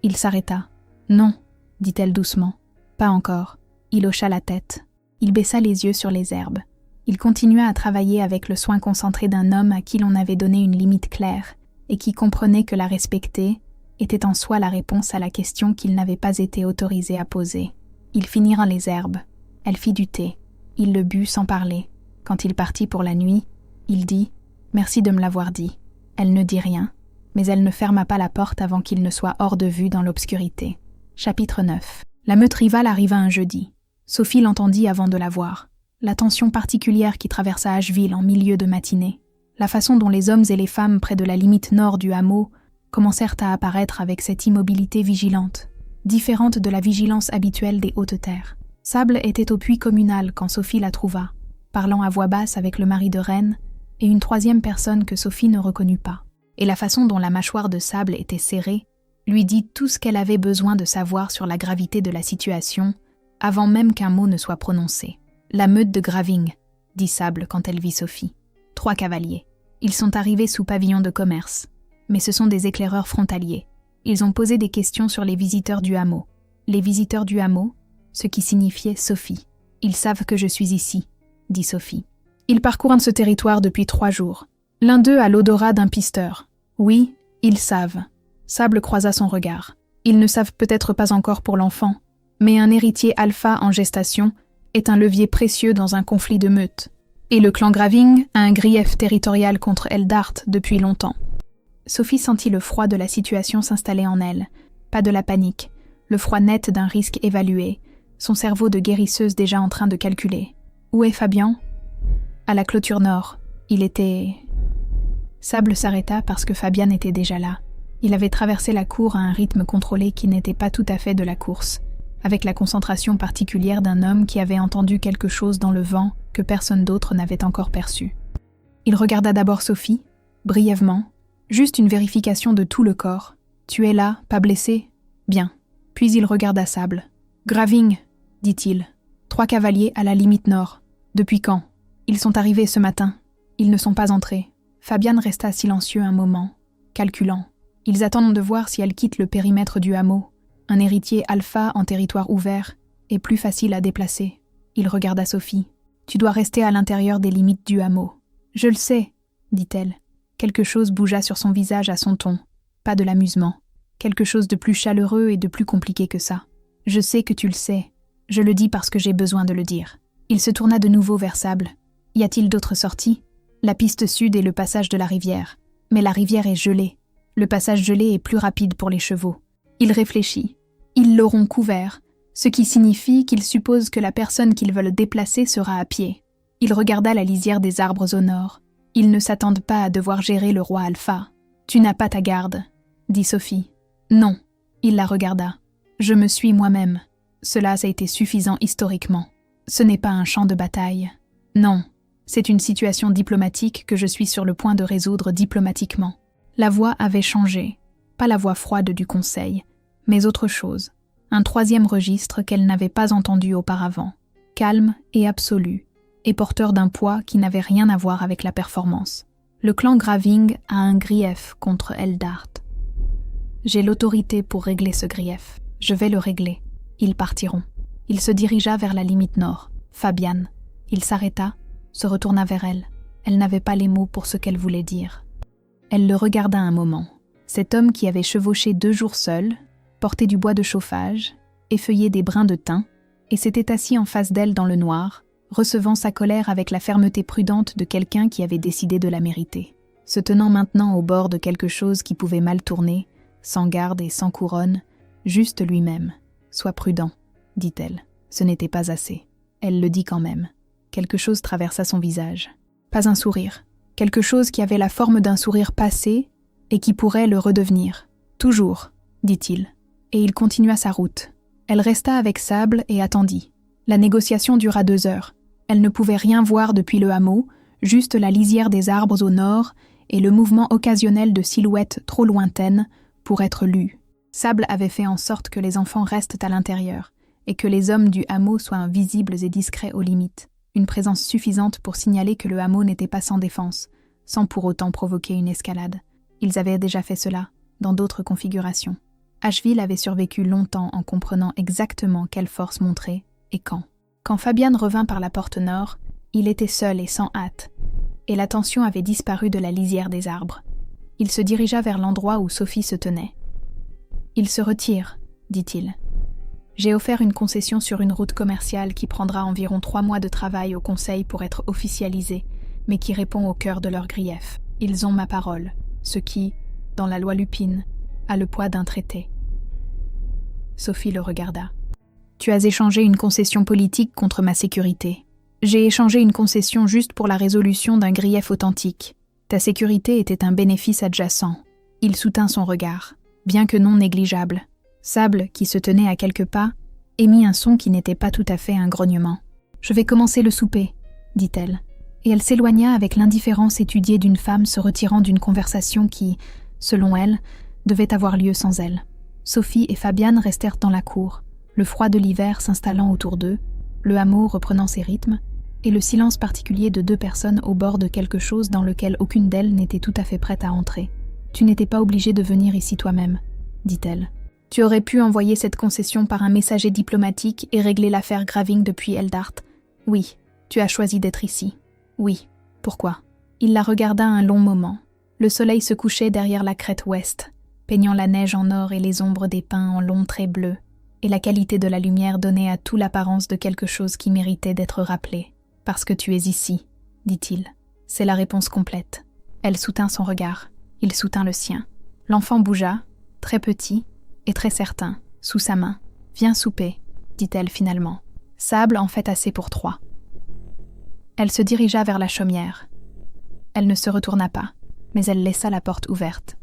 Il s'arrêta. « Non » dit-elle doucement. « Pas encore. » Il hocha la tête. Il baissa les yeux sur les herbes. Il continua à travailler avec le soin concentré d'un homme à qui l'on avait donné une limite claire et qui comprenait que la respecter était en soi la réponse à la question qu'il n'avait pas été autorisé à poser. Ils finirent les herbes. Elle fit du thé. Il le but sans parler. Quand il partit pour la nuit, il dit « Merci de me l'avoir dit ». Elle ne dit rien, mais elle ne ferma pas la porte avant qu'il ne soit hors de vue dans l'obscurité. Chapitre 9. La meute rivale arriva un jeudi. Sophie l'entendit avant de la voir. La tension particulière qui traversa Asheville en milieu de matinée. La façon dont les hommes et les femmes près de la limite nord du hameau commencèrent à apparaître avec cette immobilité vigilante, différente de la vigilance habituelle des hautes terres. Sable était au puits communal quand Sophie la trouva, parlant à voix basse avec le mari de Reine et une troisième personne que Sophie ne reconnut pas. Et la façon dont la mâchoire de Sable était serrée lui dit tout ce qu'elle avait besoin de savoir sur la gravité de la situation, avant même qu'un mot ne soit prononcé. « La meute de Graving », dit Sable quand elle vit Sophie. 3 cavaliers. Ils sont arrivés sous pavillon de commerce, mais ce sont des éclaireurs frontaliers. Ils ont posé des questions sur les visiteurs du hameau. Les visiteurs du hameau, ce qui signifiait Sophie. « Ils savent que je suis ici », dit Sophie. Ils parcourent ce territoire depuis 3 jours. L'un d'eux a l'odorat d'un pisteur. Oui, ils savent. Sable croisa son regard. Ils ne savent peut-être pas encore pour l'enfant, mais un héritier alpha en gestation est un levier précieux dans un conflit de meute. Et le clan Graving a un grief territorial contre Eldart depuis longtemps. Sophie sentit le froid de la situation s'installer en elle. Pas de la panique, le froid net d'un risque évalué, son cerveau de guérisseuse déjà en train de calculer. Où est Fabian ? À la clôture nord. Il était... Sable s'arrêta parce que Fabian était déjà là. Il avait traversé la cour à un rythme contrôlé qui n'était pas tout à fait de la course, avec la concentration particulière d'un homme qui avait entendu quelque chose dans le vent que personne d'autre n'avait encore perçu. Il regarda d'abord Sophie, brièvement, juste une vérification de tout le corps. « Tu es là, pas blessé ? Bien. » Puis il regarda Sable. « Graving, » dit-il. 3 cavaliers à la limite nord. Depuis quand ? Ils sont arrivés ce matin. Ils ne sont pas entrés. Fabian resta silencieux un moment, calculant. Ils attendent de voir si elle quitte le périmètre du hameau. Un héritier alpha en territoire ouvert est plus facile à déplacer. Il regarda Sophie. « Tu dois rester à l'intérieur des limites du hameau. »« Je le sais, » dit-elle. Quelque chose bougea sur son visage à son ton. Pas de l'amusement. Quelque chose de plus chaleureux et de plus compliqué que ça. « Je sais que tu le sais. Je le dis parce que j'ai besoin de le dire. » Il se tourna de nouveau vers Sable. « Y a-t-il d'autres sorties ? La piste sud est le passage de la rivière. Mais la rivière est gelée. Le passage gelé est plus rapide pour les chevaux. » Il réfléchit. Ils l'auront couvert, ce qui signifie qu'ils supposent que la personne qu'ils veulent déplacer sera à pied. Il regarda la lisière des arbres au nord. Ils ne s'attendent pas à devoir gérer le roi Alpha. « Tu n'as pas ta garde, » dit Sophie. « Non. » Il la regarda. « Je me suis moi-même. Cela a été suffisant historiquement. Ce n'est pas un champ de bataille. Non. C'est une situation diplomatique que je suis sur le point de résoudre diplomatiquement. » La voix avait changé. Pas la voix froide du conseil, mais autre chose. Un 3e registre qu'elle n'avait pas entendu auparavant. Calme et absolu, et porteur d'un poids qui n'avait rien à voir avec la performance. Le clan Graving a un grief contre Eldart. J'ai l'autorité pour régler ce grief. Je vais le régler. Ils partiront. Il se dirigea vers la limite nord. Fabian. Il s'arrêta, se retourna vers elle. Elle n'avait pas les mots pour ce qu'elle voulait dire. Elle le regarda un moment. Cet homme qui avait chevauché 2 jours seul, porté du bois de chauffage, effeuillé des brins de thym, et s'était assis en face d'elle dans le noir, recevant sa colère avec la fermeté prudente de quelqu'un qui avait décidé de la mériter. Se tenant maintenant au bord de quelque chose qui pouvait mal tourner, sans garde et sans couronne, juste lui-même. « Sois prudent », dit-elle. Ce n'était pas assez. Elle le dit quand même. Quelque chose traversa son visage. Pas un sourire. Quelque chose qui avait la forme d'un sourire passé et qui pourrait le redevenir. « Toujours », dit-il. Et il continua sa route. Elle resta avec Sable et attendit. La négociation dura 2 heures. Elle ne pouvait rien voir depuis le hameau, juste la lisière des arbres au nord et le mouvement occasionnel de silhouettes trop lointaines pour être lues. Sable avait fait en sorte que les enfants restent à l'intérieur et que les hommes du hameau soient invisibles et discrets aux limites. Une présence suffisante pour signaler que le hameau n'était pas sans défense, sans pour autant provoquer une escalade. Ils avaient déjà fait cela, dans d'autres configurations. Asheville avait survécu longtemps en comprenant exactement quelle force montrer et quand. Quand Fabian revint par la porte nord, il était seul et sans hâte, et la tension avait disparu de la lisière des arbres. Il se dirigea vers l'endroit où Sophie se tenait. « Il se retire, dit-il. J'ai offert une concession sur une route commerciale qui prendra environ 3 mois de travail au conseil pour être officialisée, mais qui répond au cœur de leur grief. Ils ont ma parole, ce qui, dans la loi Lupine, a le poids d'un traité. » Sophie le regarda. « Tu as échangé une concession politique contre ma sécurité. J'ai échangé une concession juste pour la résolution d'un grief authentique. Ta sécurité était un bénéfice adjacent. » Il soutint son regard, bien que non négligeable. Sable, qui se tenait à quelques pas, émit un son qui n'était pas tout à fait un grognement. « Je vais commencer le souper, » dit-elle, et elle s'éloigna avec l'indifférence étudiée d'une femme se retirant d'une conversation qui, selon elle, devait avoir lieu sans elle. Sophie et Fabian restèrent dans la cour, le froid de l'hiver s'installant autour d'eux, le hameau reprenant ses rythmes, et le silence particulier de 2 personnes au bord de quelque chose dans lequel aucune d'elles n'était tout à fait prête à entrer. « Tu n'étais pas obligé de venir ici toi-même, » dit-elle. « Tu aurais pu envoyer cette concession par un messager diplomatique et régler l'affaire Graving depuis Eldart. Oui, tu as choisi d'être ici. Oui, pourquoi ?» Il la regarda un long moment. Le soleil se couchait derrière la crête ouest, peignant la neige en or et les ombres des pins en longs traits bleus, et la qualité de la lumière donnait à tout l'apparence de quelque chose qui méritait d'être rappelé. « Parce que tu es ici, » dit-il. C'est la réponse complète. Elle soutint son regard. Il soutint le sien. L'enfant bougea, très petit et très certain, sous sa main. « Viens souper, » dit-elle finalement. « Sable en fait assez pour 3. » Elle se dirigea vers la chaumière. Elle ne se retourna pas, mais elle laissa la porte ouverte.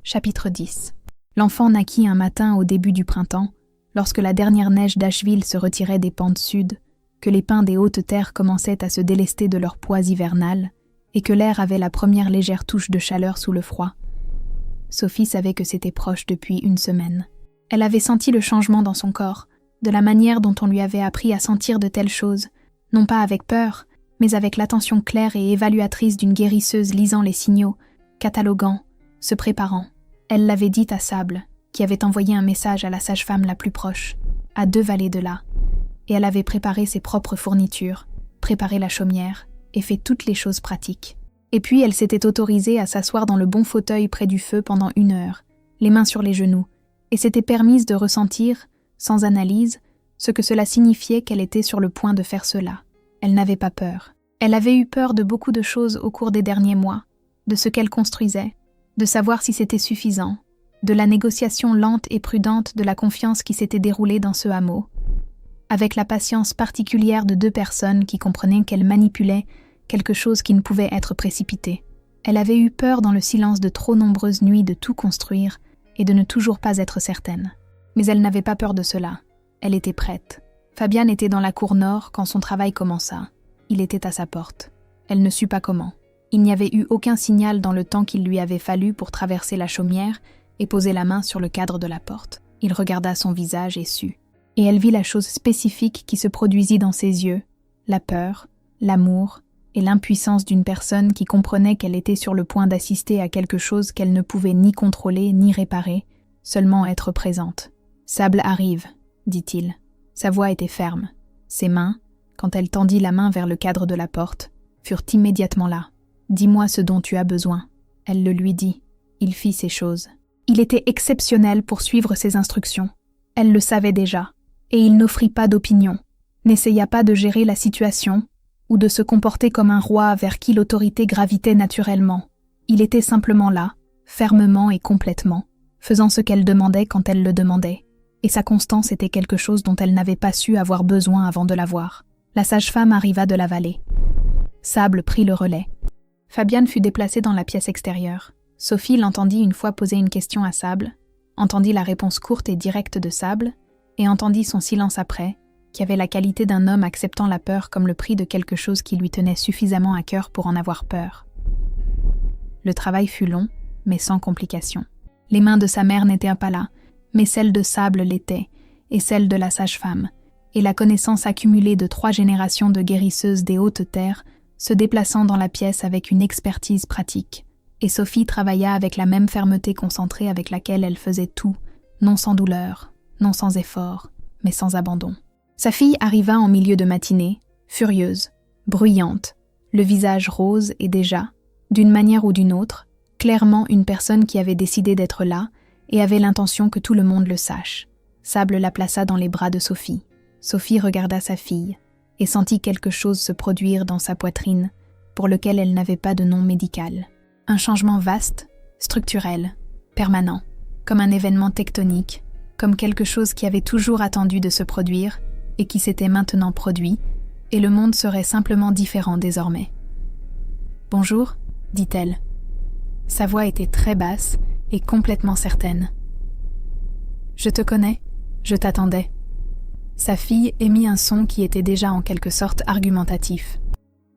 Chapitre 10. L'enfant naquit un matin au début du printemps, lorsque la dernière neige d'Asheville se retirait des pentes sud, que les pins des hautes terres commençaient à se délester de leur poids hivernal, et que l'air avait la première légère touche de chaleur sous le froid. Sophie savait que c'était proche depuis 1 semaine. Elle avait senti le changement dans son corps, de la manière dont on lui avait appris à sentir de telles choses, non pas avec peur, mais avec l'attention claire et évaluatrice d'une guérisseuse lisant les signaux, cataloguant, se préparant. Elle l'avait dit à Sable, qui avait envoyé un message à la sage-femme la plus proche, à 2 vallées de là, et elle avait préparé ses propres fournitures, préparé la chaumière, et fait toutes les choses pratiques. Et puis elle s'était autorisée à s'asseoir dans le bon fauteuil près du feu pendant 1 heure, les mains sur les genoux, et s'était permise de ressentir, sans analyse, ce que cela signifiait qu'elle était sur le point de faire cela. Elle n'avait pas peur. Elle avait eu peur de beaucoup de choses au cours des derniers mois, de ce qu'elle construisait, de savoir si c'était suffisant, de la négociation lente et prudente de la confiance qui s'était déroulée dans ce hameau, avec la patience particulière de 2 personnes qui comprenaient qu'elle manipulait quelque chose qui ne pouvait être précipité. Elle avait eu peur dans le silence de trop nombreuses nuits de tout construire et de ne toujours pas être certaine. Mais elle n'avait pas peur de cela. Elle était prête. Fabian était dans la cour nord quand son travail commença. Il était à sa porte. Elle ne sut pas comment. Il n'y avait eu aucun signal dans le temps qu'il lui avait fallu pour traverser la chaumière et poser la main sur le cadre de la porte. Il regarda son visage et sut. Et elle vit la chose spécifique qui se produisit dans ses yeux, la peur, l'amour et l'impuissance d'une personne qui comprenait qu'elle était sur le point d'assister à quelque chose qu'elle ne pouvait ni contrôler ni réparer, seulement être présente. « Sable arrive », dit-il. Sa voix était ferme. Ses mains, quand elle tendit la main vers le cadre de la porte, furent immédiatement là. « Dis-moi ce dont tu as besoin. » Elle le lui dit. Il fit ces choses. Il était exceptionnel pour suivre ses instructions. Elle le savait déjà, et il n'offrit pas d'opinion, n'essaya pas de gérer la situation ou de se comporter comme un roi vers qui l'autorité gravitait naturellement. Il était simplement là, fermement et complètement, faisant ce qu'elle demandait quand elle le demandait, et sa constance était quelque chose dont elle n'avait pas su avoir besoin avant de la voir. La sage-femme arriva de la vallée. Sable prit le relais. Fabian fut déplacée dans la pièce extérieure. Sophie l'entendit une fois poser une question à Sable, entendit la réponse courte et directe de Sable, et entendit son silence après, qui avait la qualité d'un homme acceptant la peur comme le prix de quelque chose qui lui tenait suffisamment à cœur pour en avoir peur. Le travail fut long, mais sans complication. Les mains de sa mère n'étaient pas là, mais celles de Sable l'étaient, et celles de la sage-femme, et la connaissance accumulée de 3 générations de guérisseuses des hautes terres se déplaçant dans la pièce avec une expertise pratique. Et Sophie travailla avec la même fermeté concentrée avec laquelle elle faisait tout, non sans douleur, non sans effort, mais sans abandon. Sa fille arriva en milieu de matinée, furieuse, bruyante, le visage rose et déjà, d'une manière ou d'une autre, clairement une personne qui avait décidé d'être là et avait l'intention que tout le monde le sache. Sable la plaça dans les bras de Sophie. Sophie regarda sa fille et sentit quelque chose se produire dans sa poitrine pour lequel elle n'avait pas de nom médical. Un changement vaste, structurel, permanent, comme un événement tectonique, comme quelque chose qui avait toujours attendu de se produire et qui s'était maintenant produit, et le monde serait simplement différent désormais. « Bonjour », dit-elle. Sa voix était très basse et complètement certaine. « Je te connais, je t'attendais. » Sa fille émit un son qui était déjà en quelque sorte argumentatif.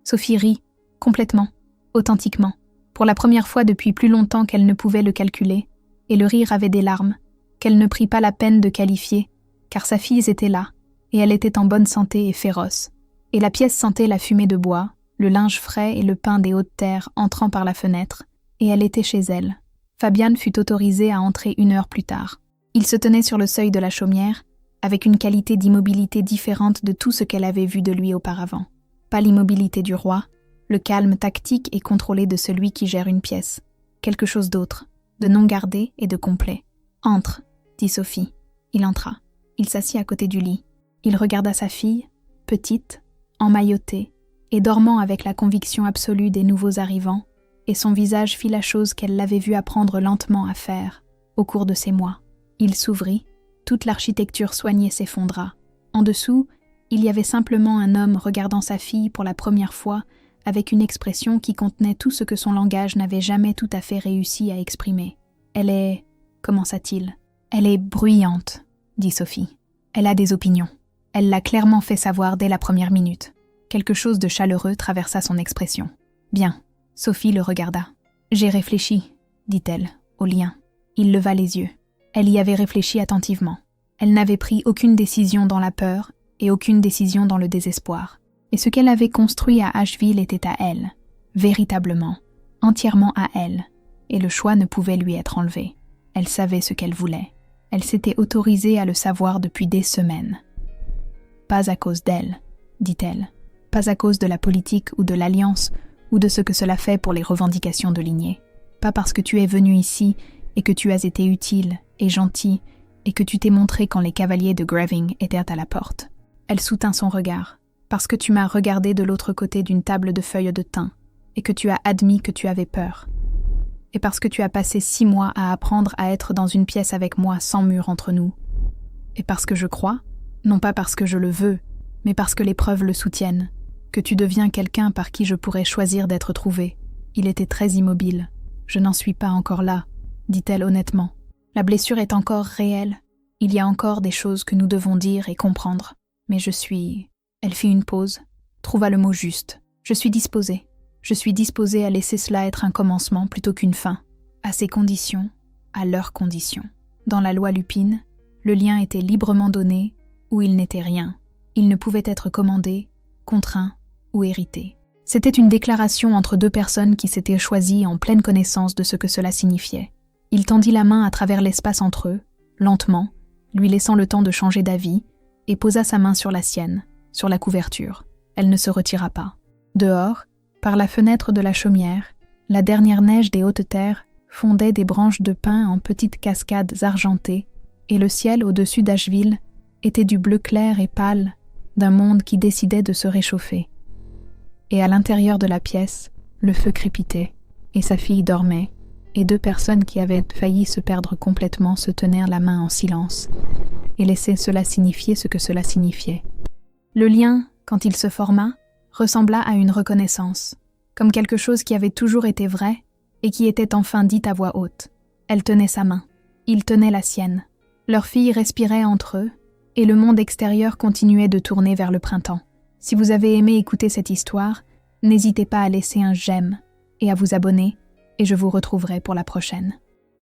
Sophie rit, complètement, authentiquement, pour la première fois depuis plus longtemps qu'elle ne pouvait le calculer, et le rire avait des larmes, qu'elle ne prit pas la peine de qualifier, car sa fille était là, et elle était en bonne santé et féroce, et la pièce sentait la fumée de bois, le linge frais et le pain des hautes terres entrant par la fenêtre, et elle était chez elle. Fabian fut autorisé à entrer 1 heure plus tard. Il se tenait sur le seuil de la chaumière, avec une qualité d'immobilité différente de tout ce qu'elle avait vu de lui auparavant. Pas l'immobilité du roi, le calme tactique et contrôlé de celui qui gère une pièce. Quelque chose d'autre, de non gardé et de complet. « Entre », dit Sophie. Il entra. Il s'assit à côté du lit. Il regarda sa fille, petite, emmaillotée, et dormant avec la conviction absolue des nouveaux arrivants, et son visage fit la chose qu'elle l'avait vu apprendre lentement à faire, au cours de ces mois. Il s'ouvrit, toute l'architecture soignée s'effondra. En dessous, il y avait simplement un homme regardant sa fille pour la première fois, avec une expression qui contenait tout ce que son langage n'avait jamais tout à fait réussi à exprimer. « Elle est... » commença-t-il. « Elle est bruyante, » dit Sophie. « Elle a des opinions. » Elle l'a clairement fait savoir dès la première minute. Quelque chose de chaleureux traversa son expression. « Bien. » Sophie le regarda. « J'ai réfléchi, » dit-elle, au lien. Il leva les yeux. Elle y avait réfléchi attentivement. Elle n'avait pris aucune décision dans la peur et aucune décision dans le désespoir. Et ce qu'elle avait construit à Asheville était à elle, véritablement, entièrement à elle, et le choix ne pouvait lui être enlevé. Elle savait ce qu'elle voulait. Elle s'était autorisée à le savoir depuis des semaines. « Pas à cause d'elle, » dit-elle. « Pas à cause de la politique ou de l'alliance ou de ce que cela fait pour les revendications de lignée. Pas parce que tu es venu ici et que tu as été utile et gentil et que tu t'es montré quand les cavaliers de Graving étaient à la porte. » Elle soutint son regard. « Parce que tu m'as regardé de l'autre côté d'une table de feuilles de thym et que tu as admis que tu avais peur. Et parce que tu as passé 6 mois à apprendre à être dans une pièce avec moi sans mur entre nous. Et parce que je crois, non pas parce que je le veux, mais parce que les preuves le soutiennent, que tu deviens quelqu'un par qui je pourrais choisir d'être trouvé. » Il était très immobile. « Je n'en suis pas encore là, » dit-elle honnêtement. « La blessure est encore réelle. Il y a encore des choses que nous devons dire et comprendre. Mais je suis... » Elle fit une pause, trouva le mot juste. « Je suis disposée. Je suis disposée à laisser cela être un commencement plutôt qu'une fin. À ses conditions, à leurs conditions. Dans la loi Lupine, le lien était librement donné ou il n'était rien. Il ne pouvait être commandé, contraint ou hérité. C'était une déclaration entre deux personnes qui s'étaient choisies en pleine connaissance de ce que cela signifiait. Il tendit la main à travers l'espace entre eux, lentement, lui laissant le temps de changer d'avis, et posa sa main sur la sienne, sur la couverture. Elle ne se retira pas. Dehors, par la fenêtre de la chaumière, la dernière neige des hautes terres fondait des branches de pin en petites cascades argentées, et le ciel au-dessus d'Asheville était du bleu clair et pâle d'un monde qui décidait de se réchauffer. Et à l'intérieur de la pièce, le feu crépitait, et sa fille dormait, et deux personnes qui avaient failli se perdre complètement se tenaient la main en silence, et laissaient cela signifier ce que cela signifiait. Le lien, quand il se forma, ressembla à une reconnaissance, comme quelque chose qui avait toujours été vrai et qui était enfin dit à voix haute. Elle tenait sa main, il tenait la sienne. Leur fille respirait entre eux, et le monde extérieur continuait de tourner vers le printemps. Si vous avez aimé écouter cette histoire, n'hésitez pas à laisser un j'aime et à vous abonner, et je vous retrouverai pour la prochaine.